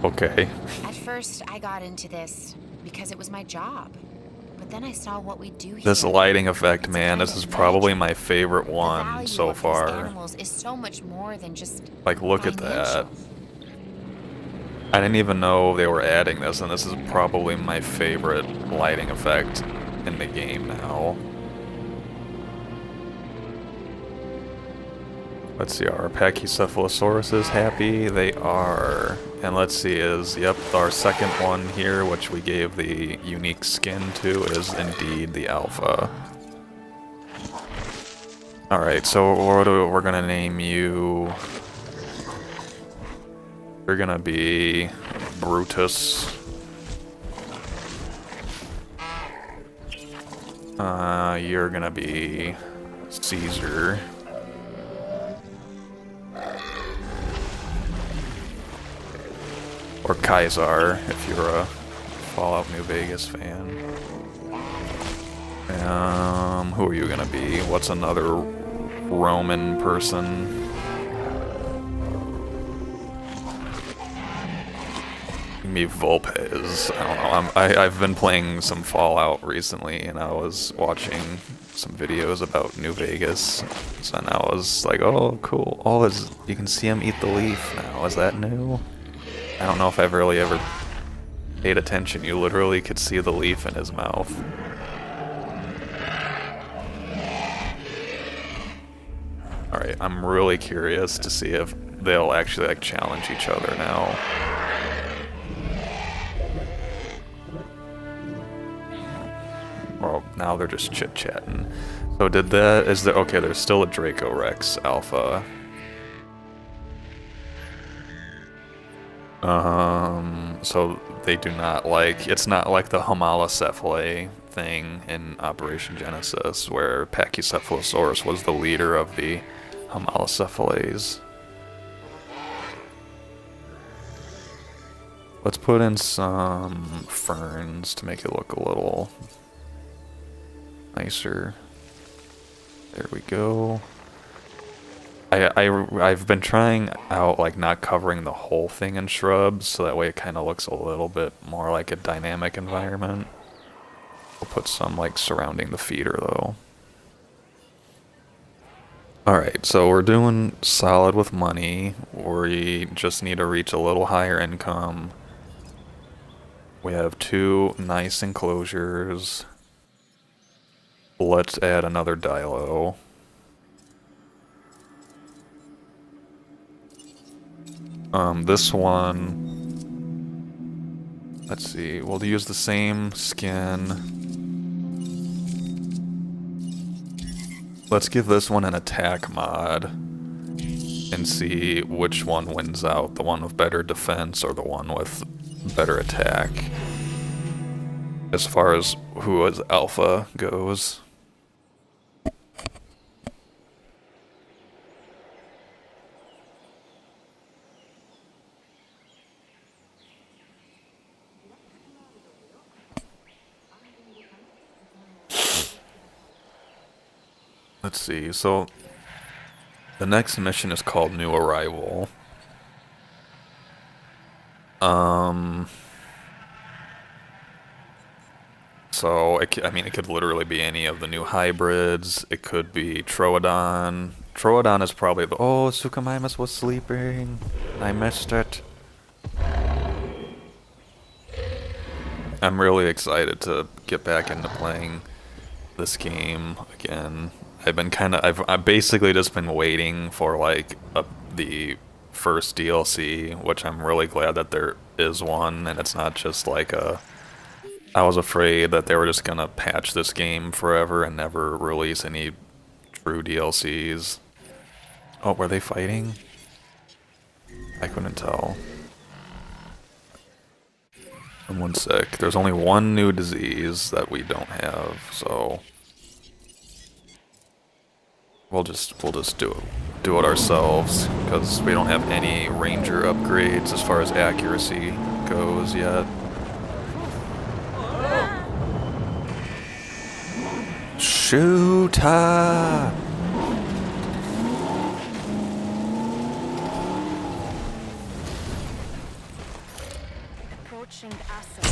Okay. At first, I got into this because it was my job. But then I saw what we do here. This lighting effect, man, this is probably my favorite one so far. Animals is so much more than just Like, look at that. financial. I didn't even know they were adding this, and this is probably my favorite lighting effect in the game now. Let's see, are Pachycephalosauruses happy? They are. And let's see, yep, our second one here, which we gave the unique skin to, is indeed the alpha. Alright, so we're gonna name you... You're gonna be Brutus. You're gonna be Caesar. Or Kaiser, if you're a Fallout New Vegas fan. Who are you gonna be? What's another Roman person? Mi Volpes. I don't know. I've been playing some Fallout recently, and I was watching some videos about New Vegas. So now I was like, oh, cool. Oh, you can see him eat the leaf now. Is that new? I don't know if I've really ever paid attention. You literally could see the leaf in his mouth. Alright, I'm really curious to see if they'll actually like challenge each other now. Well, now they're just chit-chatting. So okay, there's still a Draco Rex Alpha. So they do not like, it's not like the Homalocephalae thing in Operation Genesis, where Pachycephalosaurus was the leader of the Homalocephales. Let's put in some ferns to make it look a little nicer. There we go. I've been trying out like not covering the whole thing in shrubs, so that way it kind of looks a little bit more like a dynamic environment. We'll put some like surrounding the feeder though. Alright, so we're doing solid with money. We just need to reach a little higher income. We have 2 nice enclosures. Let's add another dilo. This one, let's see, we'll use the same skin. Let's give this one an attack mod and see which one wins out, the one with better defense or the one with better attack, as far as who is alpha goes. Let's see, so the next mission is called New Arrival. So, it could literally be any of the new hybrids. It could be Troodon. Troodon is probably the... Oh, Suchomimus was sleeping. I missed it. I'm really excited to get back into playing this game again. I've basically just been waiting for like the first DLC, which I'm really glad that there is one, and it's not just like I was afraid that they were just gonna patch this game forever and never release any true DLCs. Oh, were they fighting? I couldn't tell. Someone's sick. There's only one new disease that we don't have, so we'll just do it ourselves, because we don't have any ranger upgrades as far as accuracy goes yet. Shoot her! Approaching asset.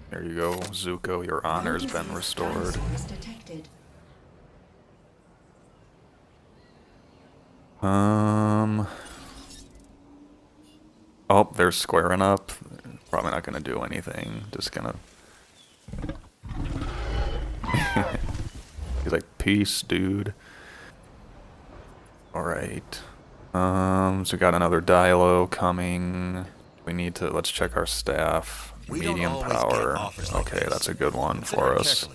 There you go, Zuko, your honor's been restored. Oh, they're squaring up. Probably not gonna do anything. Just gonna... He's like, peace, dude. Alright. So we got another Dilo coming. We need to... Let's check our staff. Medium power. Okay, that's a good one for us.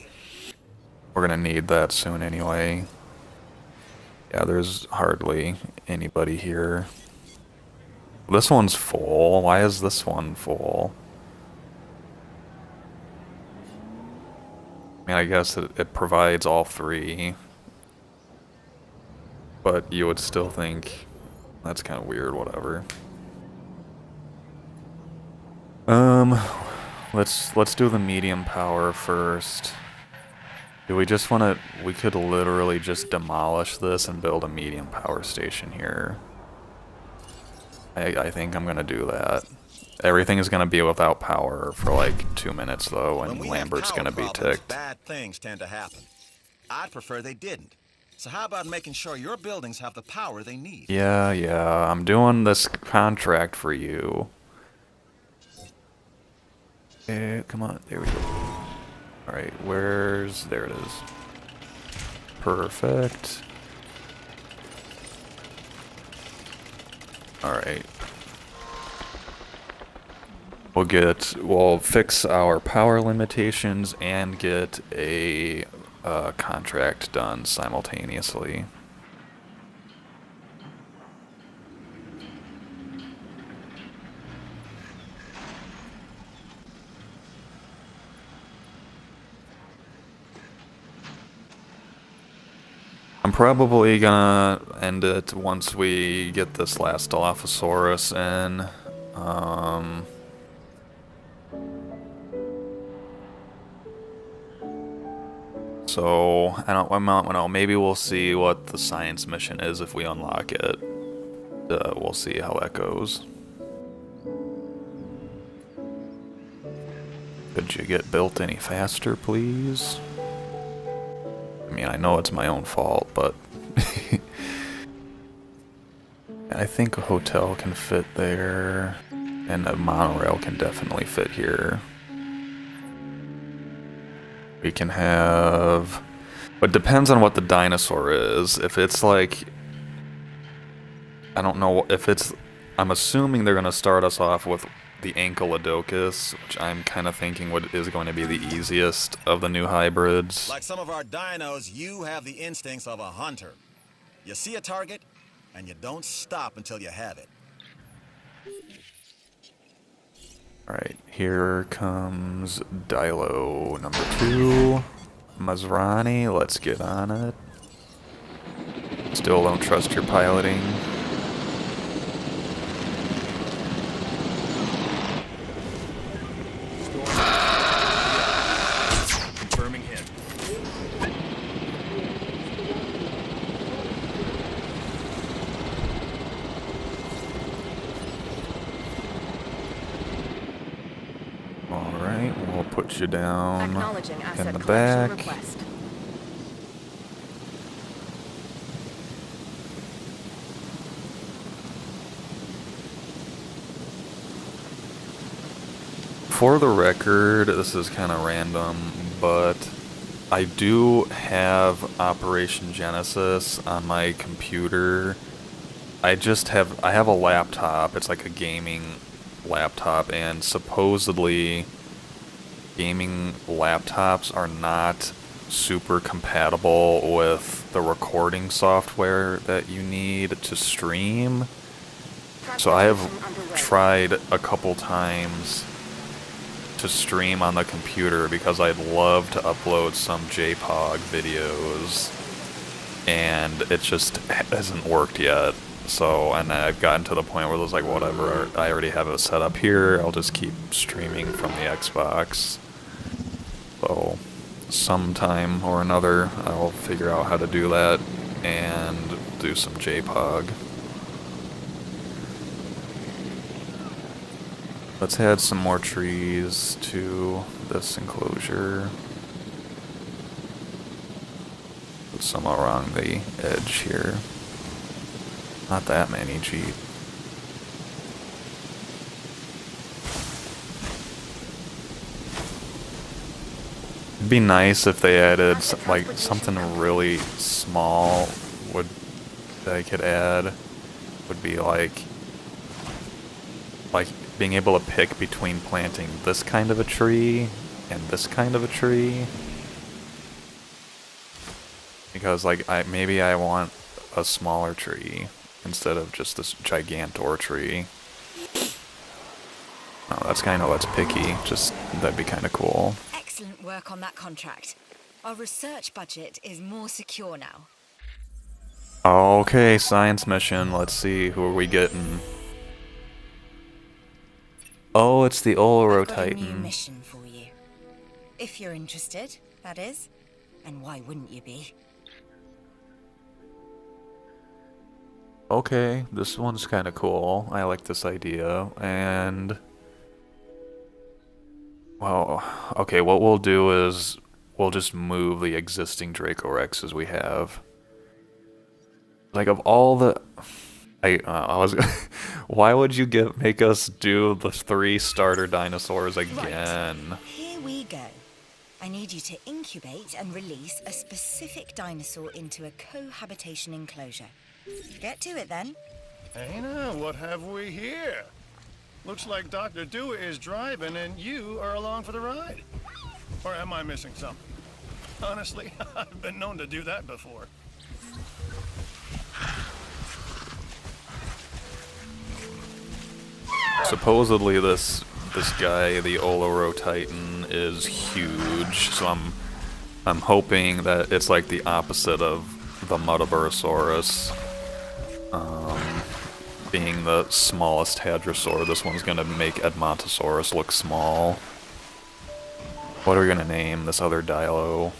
We're gonna need that soon anyway. Yeah, there's hardly anybody here. This one's full. Why is this one full? I mean, I guess it provides all 3. But you would still think that's kind of weird, whatever. Let's do the medium power first. Do we just want to... We could literally just demolish this and build a medium power station here. I think I'm gonna do that. Everything is gonna be without power for like 2 minutes though, When and we Lambert's have power gonna be problems, ticked. bad things tend to happen. I'd prefer they didn't. So how about making sure your buildings have the power they need? Yeah, I'm doing this contract for you. Come on, there we go. Alright, there it is. Perfect. Alright. We'll fix our power limitations and get a contract done simultaneously. I'm probably gonna end it once we get this last Dilophosaurus in. So I don't know. Maybe we'll see what the science mission is if we unlock it. We'll see how that goes. Could you get built any faster, please? I mean, I know it's my own fault, but I think a hotel can fit there, and a monorail can definitely fit here. We can have... It depends on what the dinosaur is. If it's like... I don't know if it's... I'm assuming they're going to start us off with the Ankylodocus, which I'm kind of thinking is going to be the easiest of the new hybrids. Like some of our dinos, you have the instincts of a hunter. You see a target, and you don't stop until you have it. Alright, here comes Dilo number 2. Masrani, let's get on it. Still don't trust your piloting. Confirming hit. Alright, we'll put you down Acknowledging in asset the collection back. request. For the record, this is kind of random, but I do have Operation Genesis on my computer. I have a laptop. It's like a gaming laptop, and supposedly gaming laptops are not super compatible with the recording software that you need to stream. So I have tried a couple times to stream on the computer because I'd love to upload some JPOG videos, and it just hasn't worked yet. So, and I've gotten to the point where it's like, whatever, I already have it set up here, I'll just keep streaming from the Xbox. So, sometime or another, I'll figure out how to do that and do some JPOG. Let's add some more trees to this enclosure. Put some along the edge here. Not that many, gee. It'd be nice if they added something really small that I could add. Would be like being able to pick between planting this kind of a tree and this kind of a tree. Because maybe I want a smaller tree instead of just this gigantor tree. Oh, that's picky. Just, that'd be kind of cool. Excellent work on that contract. Our research budget is more secure now. Okay, science mission. Let's see, who are we getting? Oh, it's the I've got a new Titan. mission for you. If you're interested, that is. And why wouldn't you be? Okay, this one's kind of cool. I like this idea. And, well, okay, what we'll do is we'll just move the existing Dracorexes we have. Like, of all the... I was... Why would you make us do the 3 starter dinosaurs again? Here we go. I need you to incubate and release a specific dinosaur into a cohabitation enclosure. Get to it then. Hey now, what have we here? Looks like Dr. Dewey is driving and you are along for the ride. Or am I missing something? Honestly, I've been known to do that before. Supposedly this guy, the Oloro Titan, is huge, so I'm hoping that it's like the opposite of the Muttaburrasaurus. Being the smallest hadrosaur, this one's gonna make Edmontosaurus look small. What are we gonna name this other Dilo?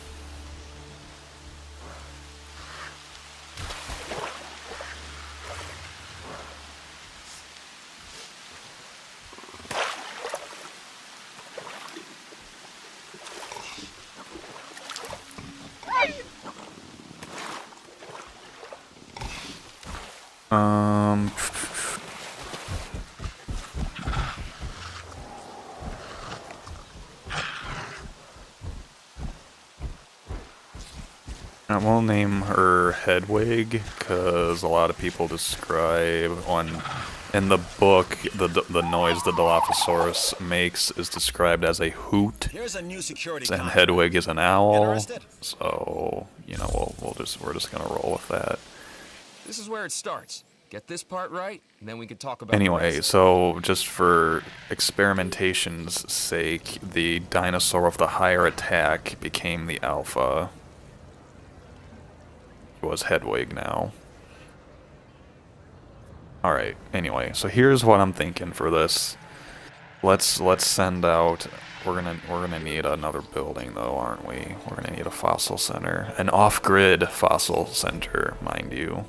We'll name her Hedwig, because a lot of people describe in the book the noise the Dilophosaurus makes is described as a hoot, Here's a new security and contract. Hedwig is an owl. Interested? So you know we're just gonna roll with that. This is where it starts. Get this part right, and then we can talk about the Anyway, rest. so just for experimentation's sake, the dinosaur of the higher attack became the alpha. It was Hedwig now. Alright, anyway, so here's what I'm thinking for this. Let's send out... We're gonna need another building though, aren't we? We're gonna need a fossil center. An off-grid fossil center, mind you.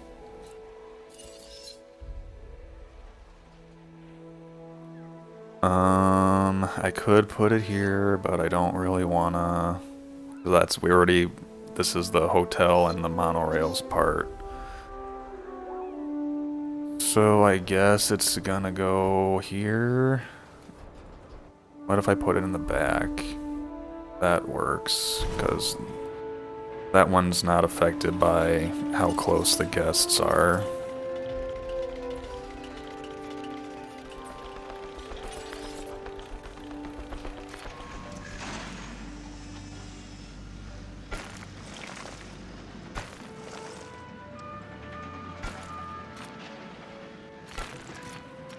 I could put it here, but I don't really wanna... This is the hotel and the monorails part. So I guess it's gonna go here. What if I put it in the back? That works, because that one's not affected by how close the guests are.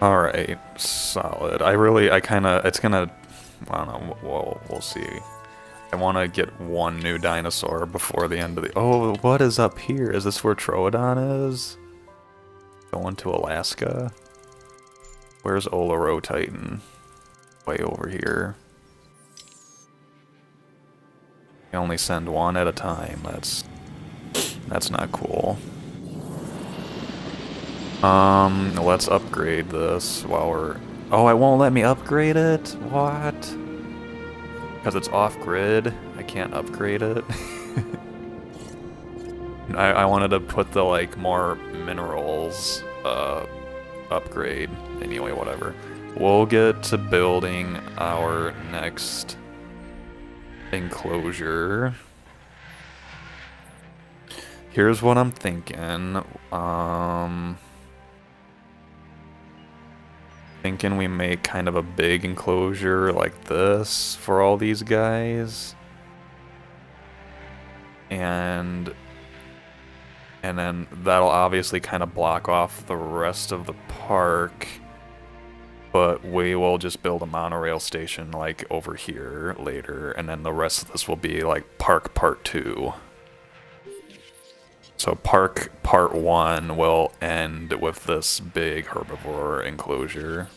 Alright, solid. It's gonna, I don't know, we'll see. I want to get one new dinosaur before the end of the... Oh, what is up here? Is this where Troodon is? Going to Alaska? Where's Oloro Titan? Way over here. You only send one at a time. That's not cool. Let's upgrade this while we're... Oh, it won't let me upgrade it? What? Because it's off-grid, I can't upgrade it. I wanted to put the, like, more minerals, upgrade. Anyway, whatever. We'll get to building our next enclosure. Here's what I'm thinking. Thinking we make kind of a big enclosure like this for all these guys. And then that'll obviously kind of block off the rest of the park. But we will just build a monorail station like over here later, and then the rest of this will be like Park Part 2. So Park Part 1 will end with this big herbivore enclosure.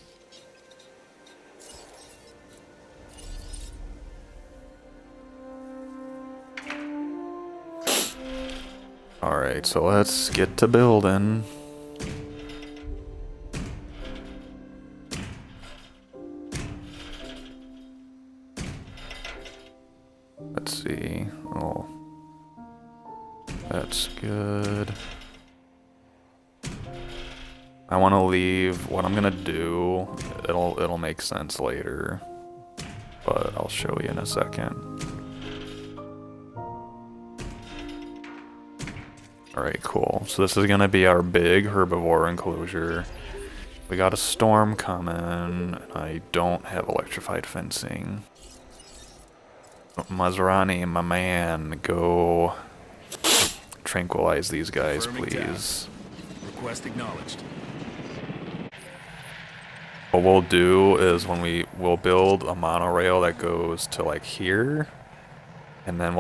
Alright, so let's get to building. see. Oh, that's good. I want to leave. What I'm gonna do, it'll make sense later, but I'll show you in a second. Alright, cool. So this is gonna be our big herbivore enclosure. We got a storm coming, and I don't have electrified fencing. Maserati, my man, go tranquilize these guys, please. Request acknowledged. What we'll do is we'll build a monorail that goes to like here, and then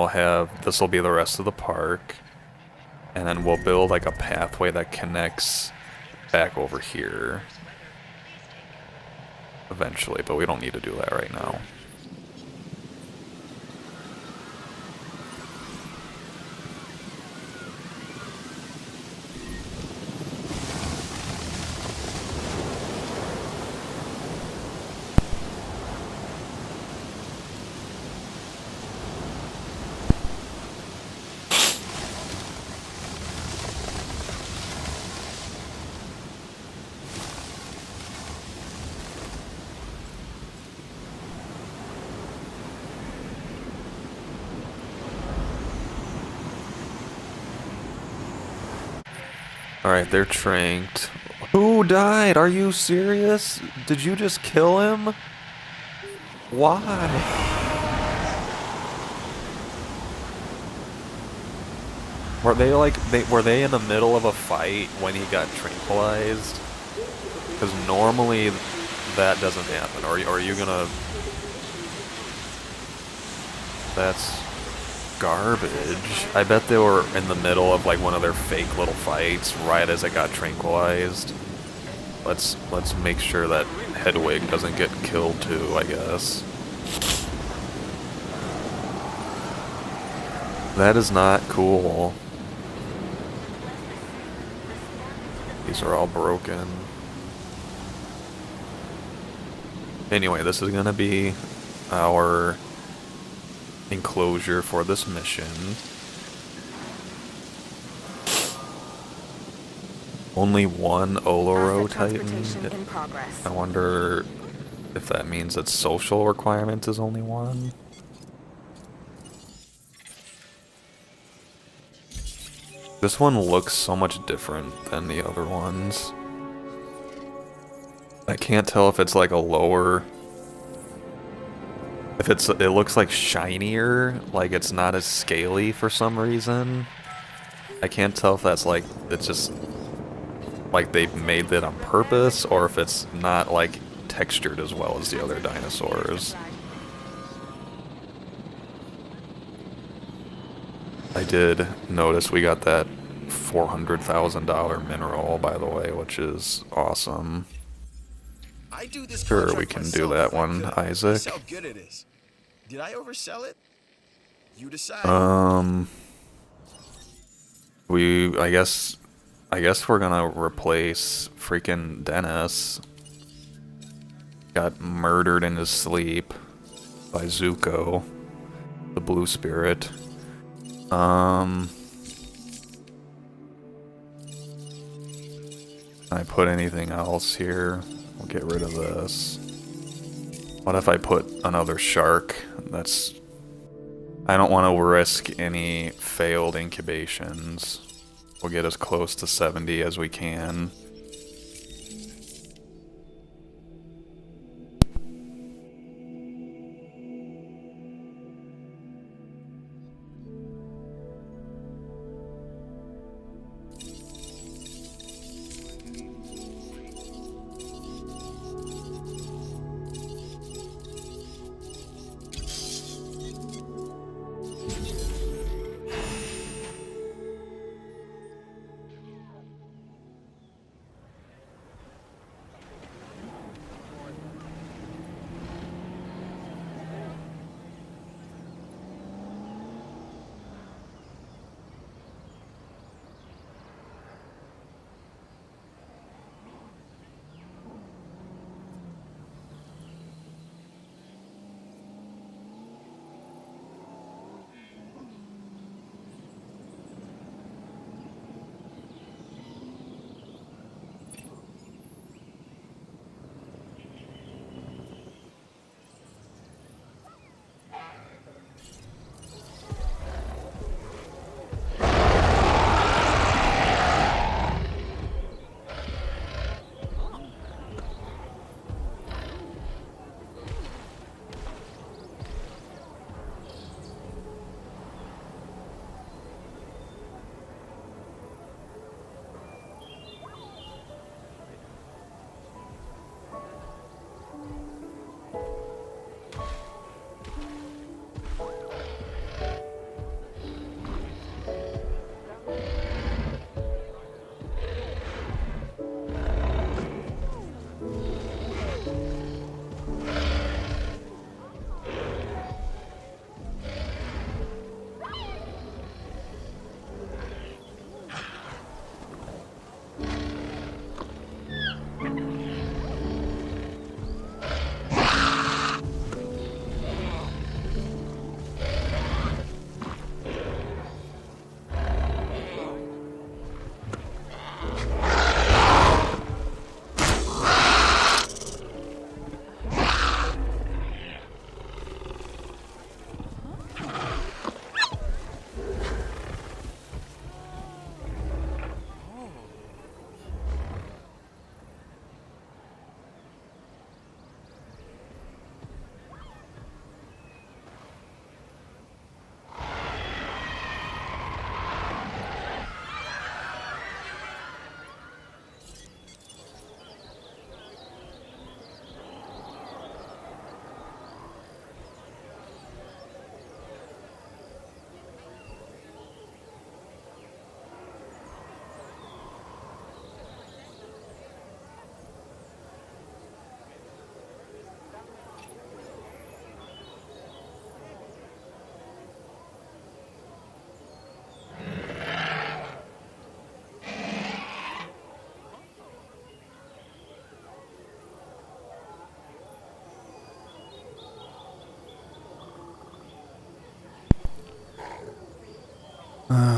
this will be the rest of the park, and then we'll build like a pathway that connects back over here eventually, but we don't need to do that right now. Alright, they're tranked. Who died? Are you serious? Did you just kill him? Why? Were they in the middle of a fight when he got tranquilized? Because normally that doesn't happen. Are you gonna... That's garbage. I bet they were in the middle of like one of their fake little fights right as it got tranquilized. Let's make sure that Hedwig doesn't get killed too, I guess. That is not cool. These are all broken. Anyway, this is gonna be our enclosure for this mission. Only one Oloro Titan. In progress. I wonder if that means that social requirement is only one. This one looks so much different than the other ones. I can't tell if it's like a lower... It looks like shinier, like it's not as scaly for some reason. I can't tell if that's like, it's just like they made it on purpose, or if it's not like textured as well as the other dinosaurs. I did notice we got that $400,000 mineral, by the way, which is awesome. I do this Sure, contract we can myself do that if I one, could. Isaac. That's how good it is. Did I oversell it? You decide. I guess we're gonna replace freaking Dennis. Got murdered in his sleep by Zuko, the blue spirit. Can I put anything else here? We'll get rid of this. What if I put another shark? I don't want to risk any failed incubations. We'll get as close to 70 as we can.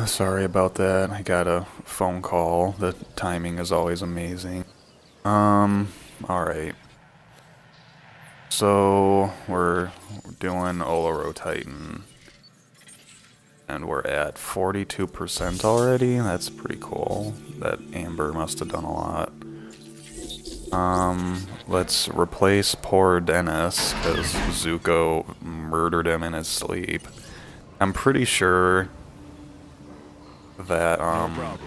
Sorry about that. I got a phone call. The timing is always amazing. Alright. So, we're doing Oloro Titan. And we're at 42% already. That's pretty cool. That Amber must have done a lot. Let's replace poor Dennis, because Zuko murdered him in his sleep. I'm pretty sure that, I'm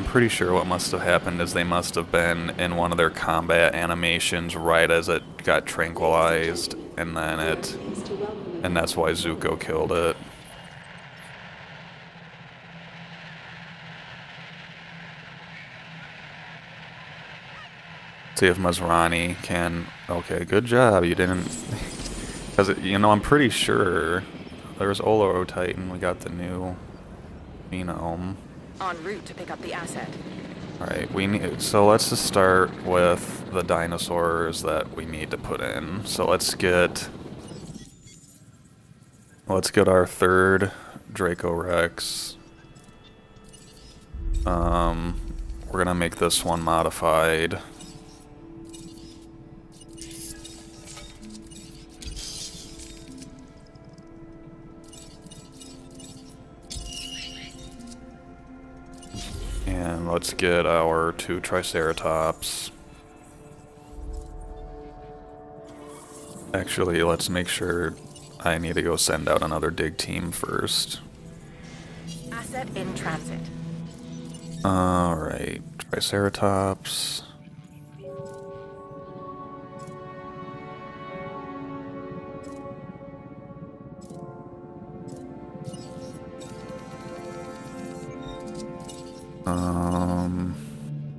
pretty sure what must have happened is they must have been in one of their combat animations right as it got tranquilized, and that's why Zuko killed it. See if Masrani can... Okay, good job, you didn't... Because, you know, I'm pretty sure there's Oloro Titan, we got the new genome. En route to pick up the asset. Alright, so let's just start with the dinosaurs that we need to put in. So let's get our third Draco Rex. We're gonna make this one modified. And let's get our 2 Triceratops. Actually, let's make sure I need to go send out another dig team first. Asset in transit. Alright, Triceratops.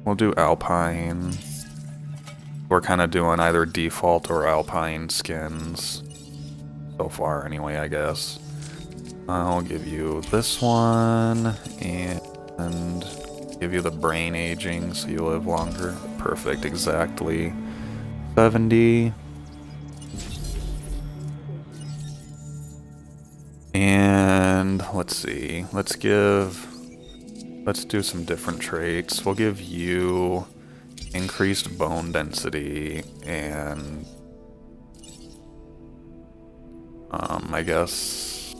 We'll do Alpine. We're kind of doing either default or Alpine skins. So far, anyway, I guess. I'll give you this one, and give you the brain aging so you live longer. Perfect, exactly. 70. And let's see. Let's do some different traits. We'll give you increased bone density and I guess.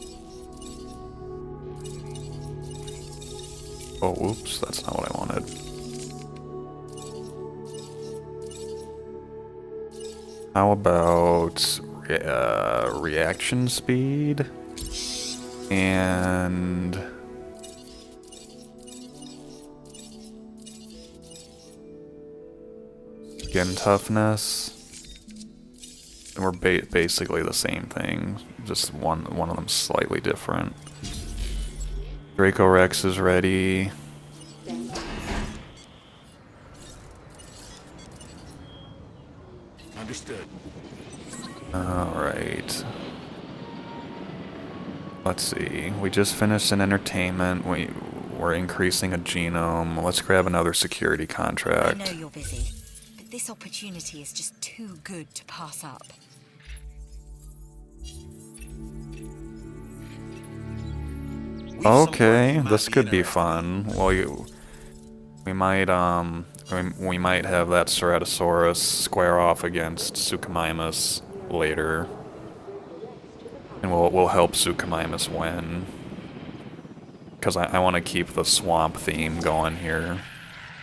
Oh, oops, that's not what I wanted. How about reaction speed and skin toughness? And we're basically the same thing, just one of them slightly different. Draco Rex is ready. Understood. Alright. Let's see. We just finished an entertainment. We're increasing a genome. Let's grab another security contract. I know you're busy, but this opportunity is just too good to pass up. Okay, this could be fun. Well, we might have that Ceratosaurus square off against Suchomimus later, and we'll help Suchomimus win. Because I want to keep the swamp theme going here.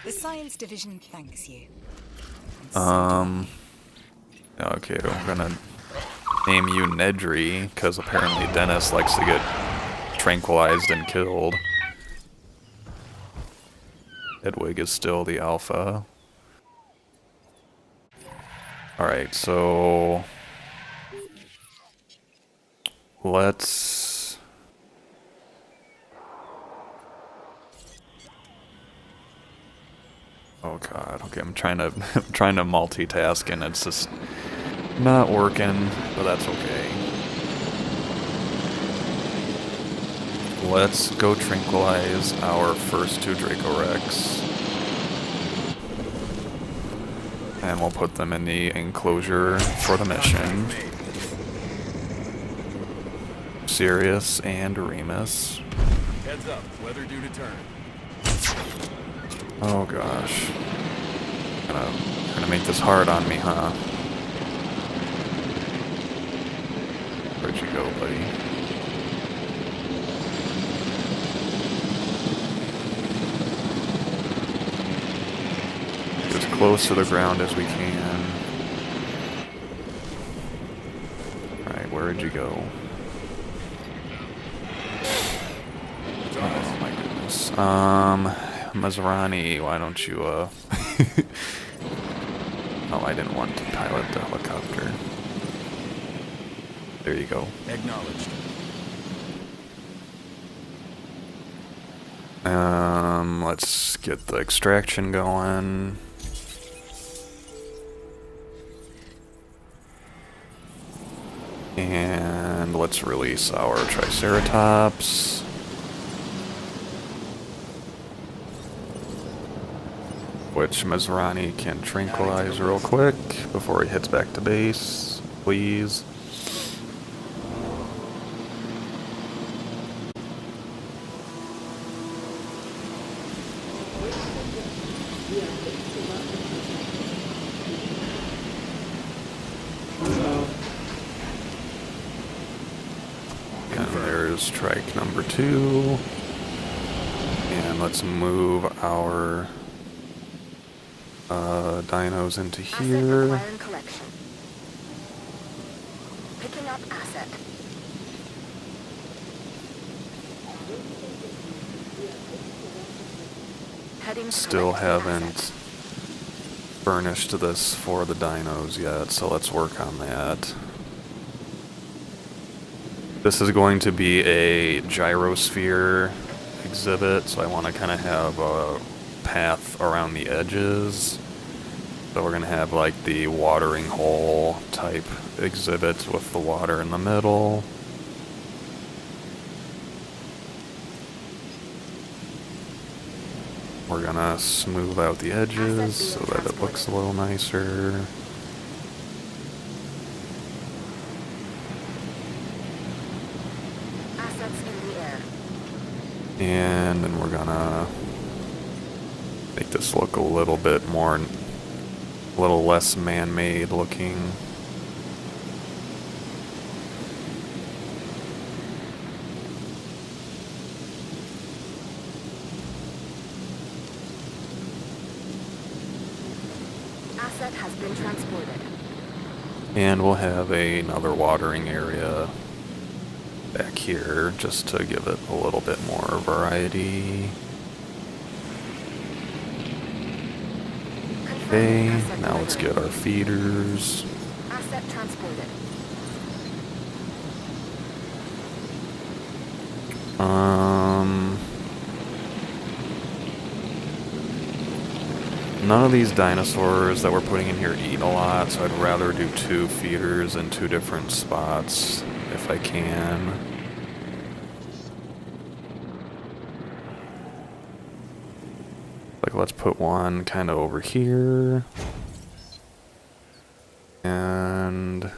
The science division thanks you. Okay, we're gonna name you Nedry, because apparently Dennis likes to get tranquilized and killed. Edwig is still the alpha. Alright, so let's oh god, okay, I'm trying to multitask and it's just not working, but that's okay. Let's go tranquilize our first 2 Draco Rex. And we'll put them in the enclosure for the mission. Sirius and Remus. Heads up, weather due to turn. Oh gosh. Gonna make this hard on me, huh? Where'd you go, buddy? As close to the ground as we can. Alright, where'd you go? Oh my goodness. Maserati, why don't you, Oh, I didn't want to pilot the helicopter. There you go. Acknowledged. Let's get the extraction going. And let's release our Triceratops. Which Maserati can tranquilize real quick before he hits back to base, please. And there's trike number 2. And let's move our dinos into here. Requiring collection. Picking up asset. Heading to Still collect the haven't asset. furnished this for the dinos yet, so let's work on that. This is going to be a gyrosphere exhibit, so I want to kind of have a path around the edges. So we're going to have like the watering hole type exhibit with the water in the middle. We're going to smooth out the edges so that it looks a little nicer. Assets in the air. And then we're gonna make this look a little bit more, a little less man-made looking. Asset has been transported. And we'll have another watering area back here just to give it a little bit more variety. Okay, now let's get our feeders. Asset transported. None of these dinosaurs that we're putting in here eat a lot, so I'd rather do 2 feeders in 2 different spots if I can. Like, let's put one kind of over here. And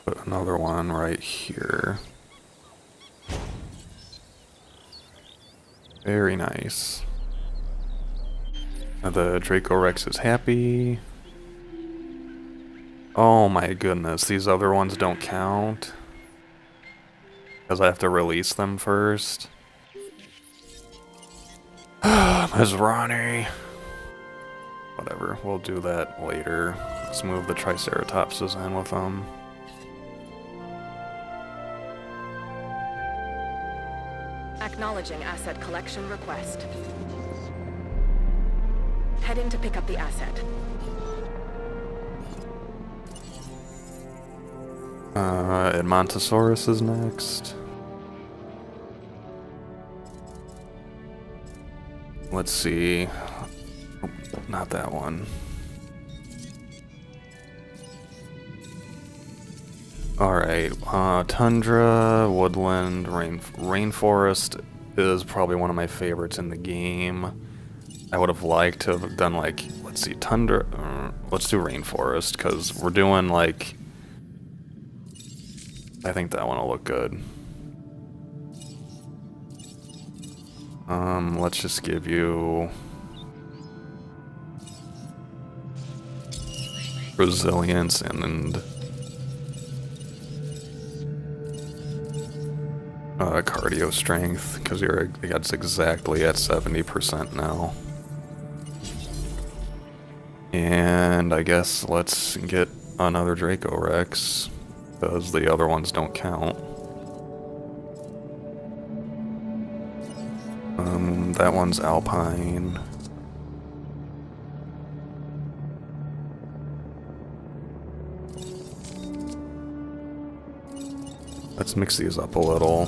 put another one right here. Very nice. Now the Draco Rex is happy. Oh my goodness, these other ones don't count. Because I have to release them first. Maserati. Whatever, we'll do that later. Let's move the Triceratopses in with them. Acknowledging asset collection request. Heading to pick up the asset. Edmontosaurus is next. Let's see. Oh, not that one. Alright, tundra, woodland, rainforest is probably one of my favorites in the game. I would have liked to have done like, let's see, tundra, let's do rainforest, because we're doing like, I think that one will look good. Let's just give you resilience and cardio strength, because that's exactly at 70% now. And I guess let's get another Draco Rex, because the other ones don't count. That one's Alpine. Let's mix these up a little.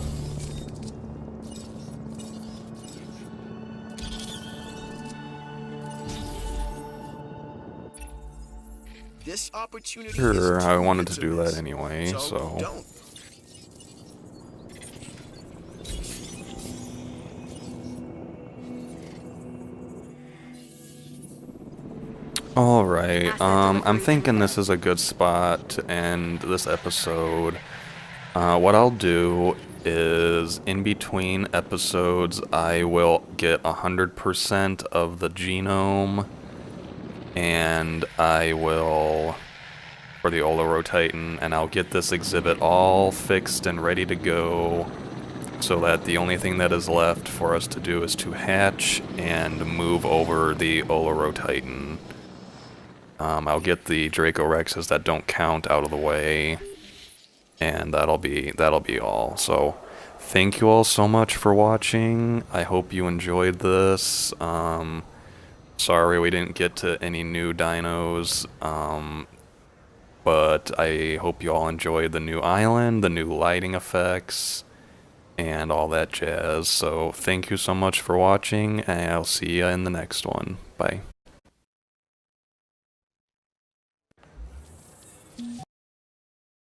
This opportunity Sure, is I too wanted good to do miss. that anyway, so. Don't. Alright, I'm thinking this is a good spot to end this episode. What I'll do is, in between episodes, I will get 100% of the genome, and I will, for the Olorotitan, and I'll get this exhibit all fixed and ready to go, so that the only thing that is left for us to do is to hatch and move over the Olorotitan. I'll get the Draco Rexes that don't count out of the way, and that'll be all. So, thank you all so much for watching. I hope you enjoyed this. Sorry we didn't get to any new dinos, but I hope you all enjoyed the new island, the new lighting effects, and all that jazz. So, thank you so much for watching, and I'll see you in the next one. Bye.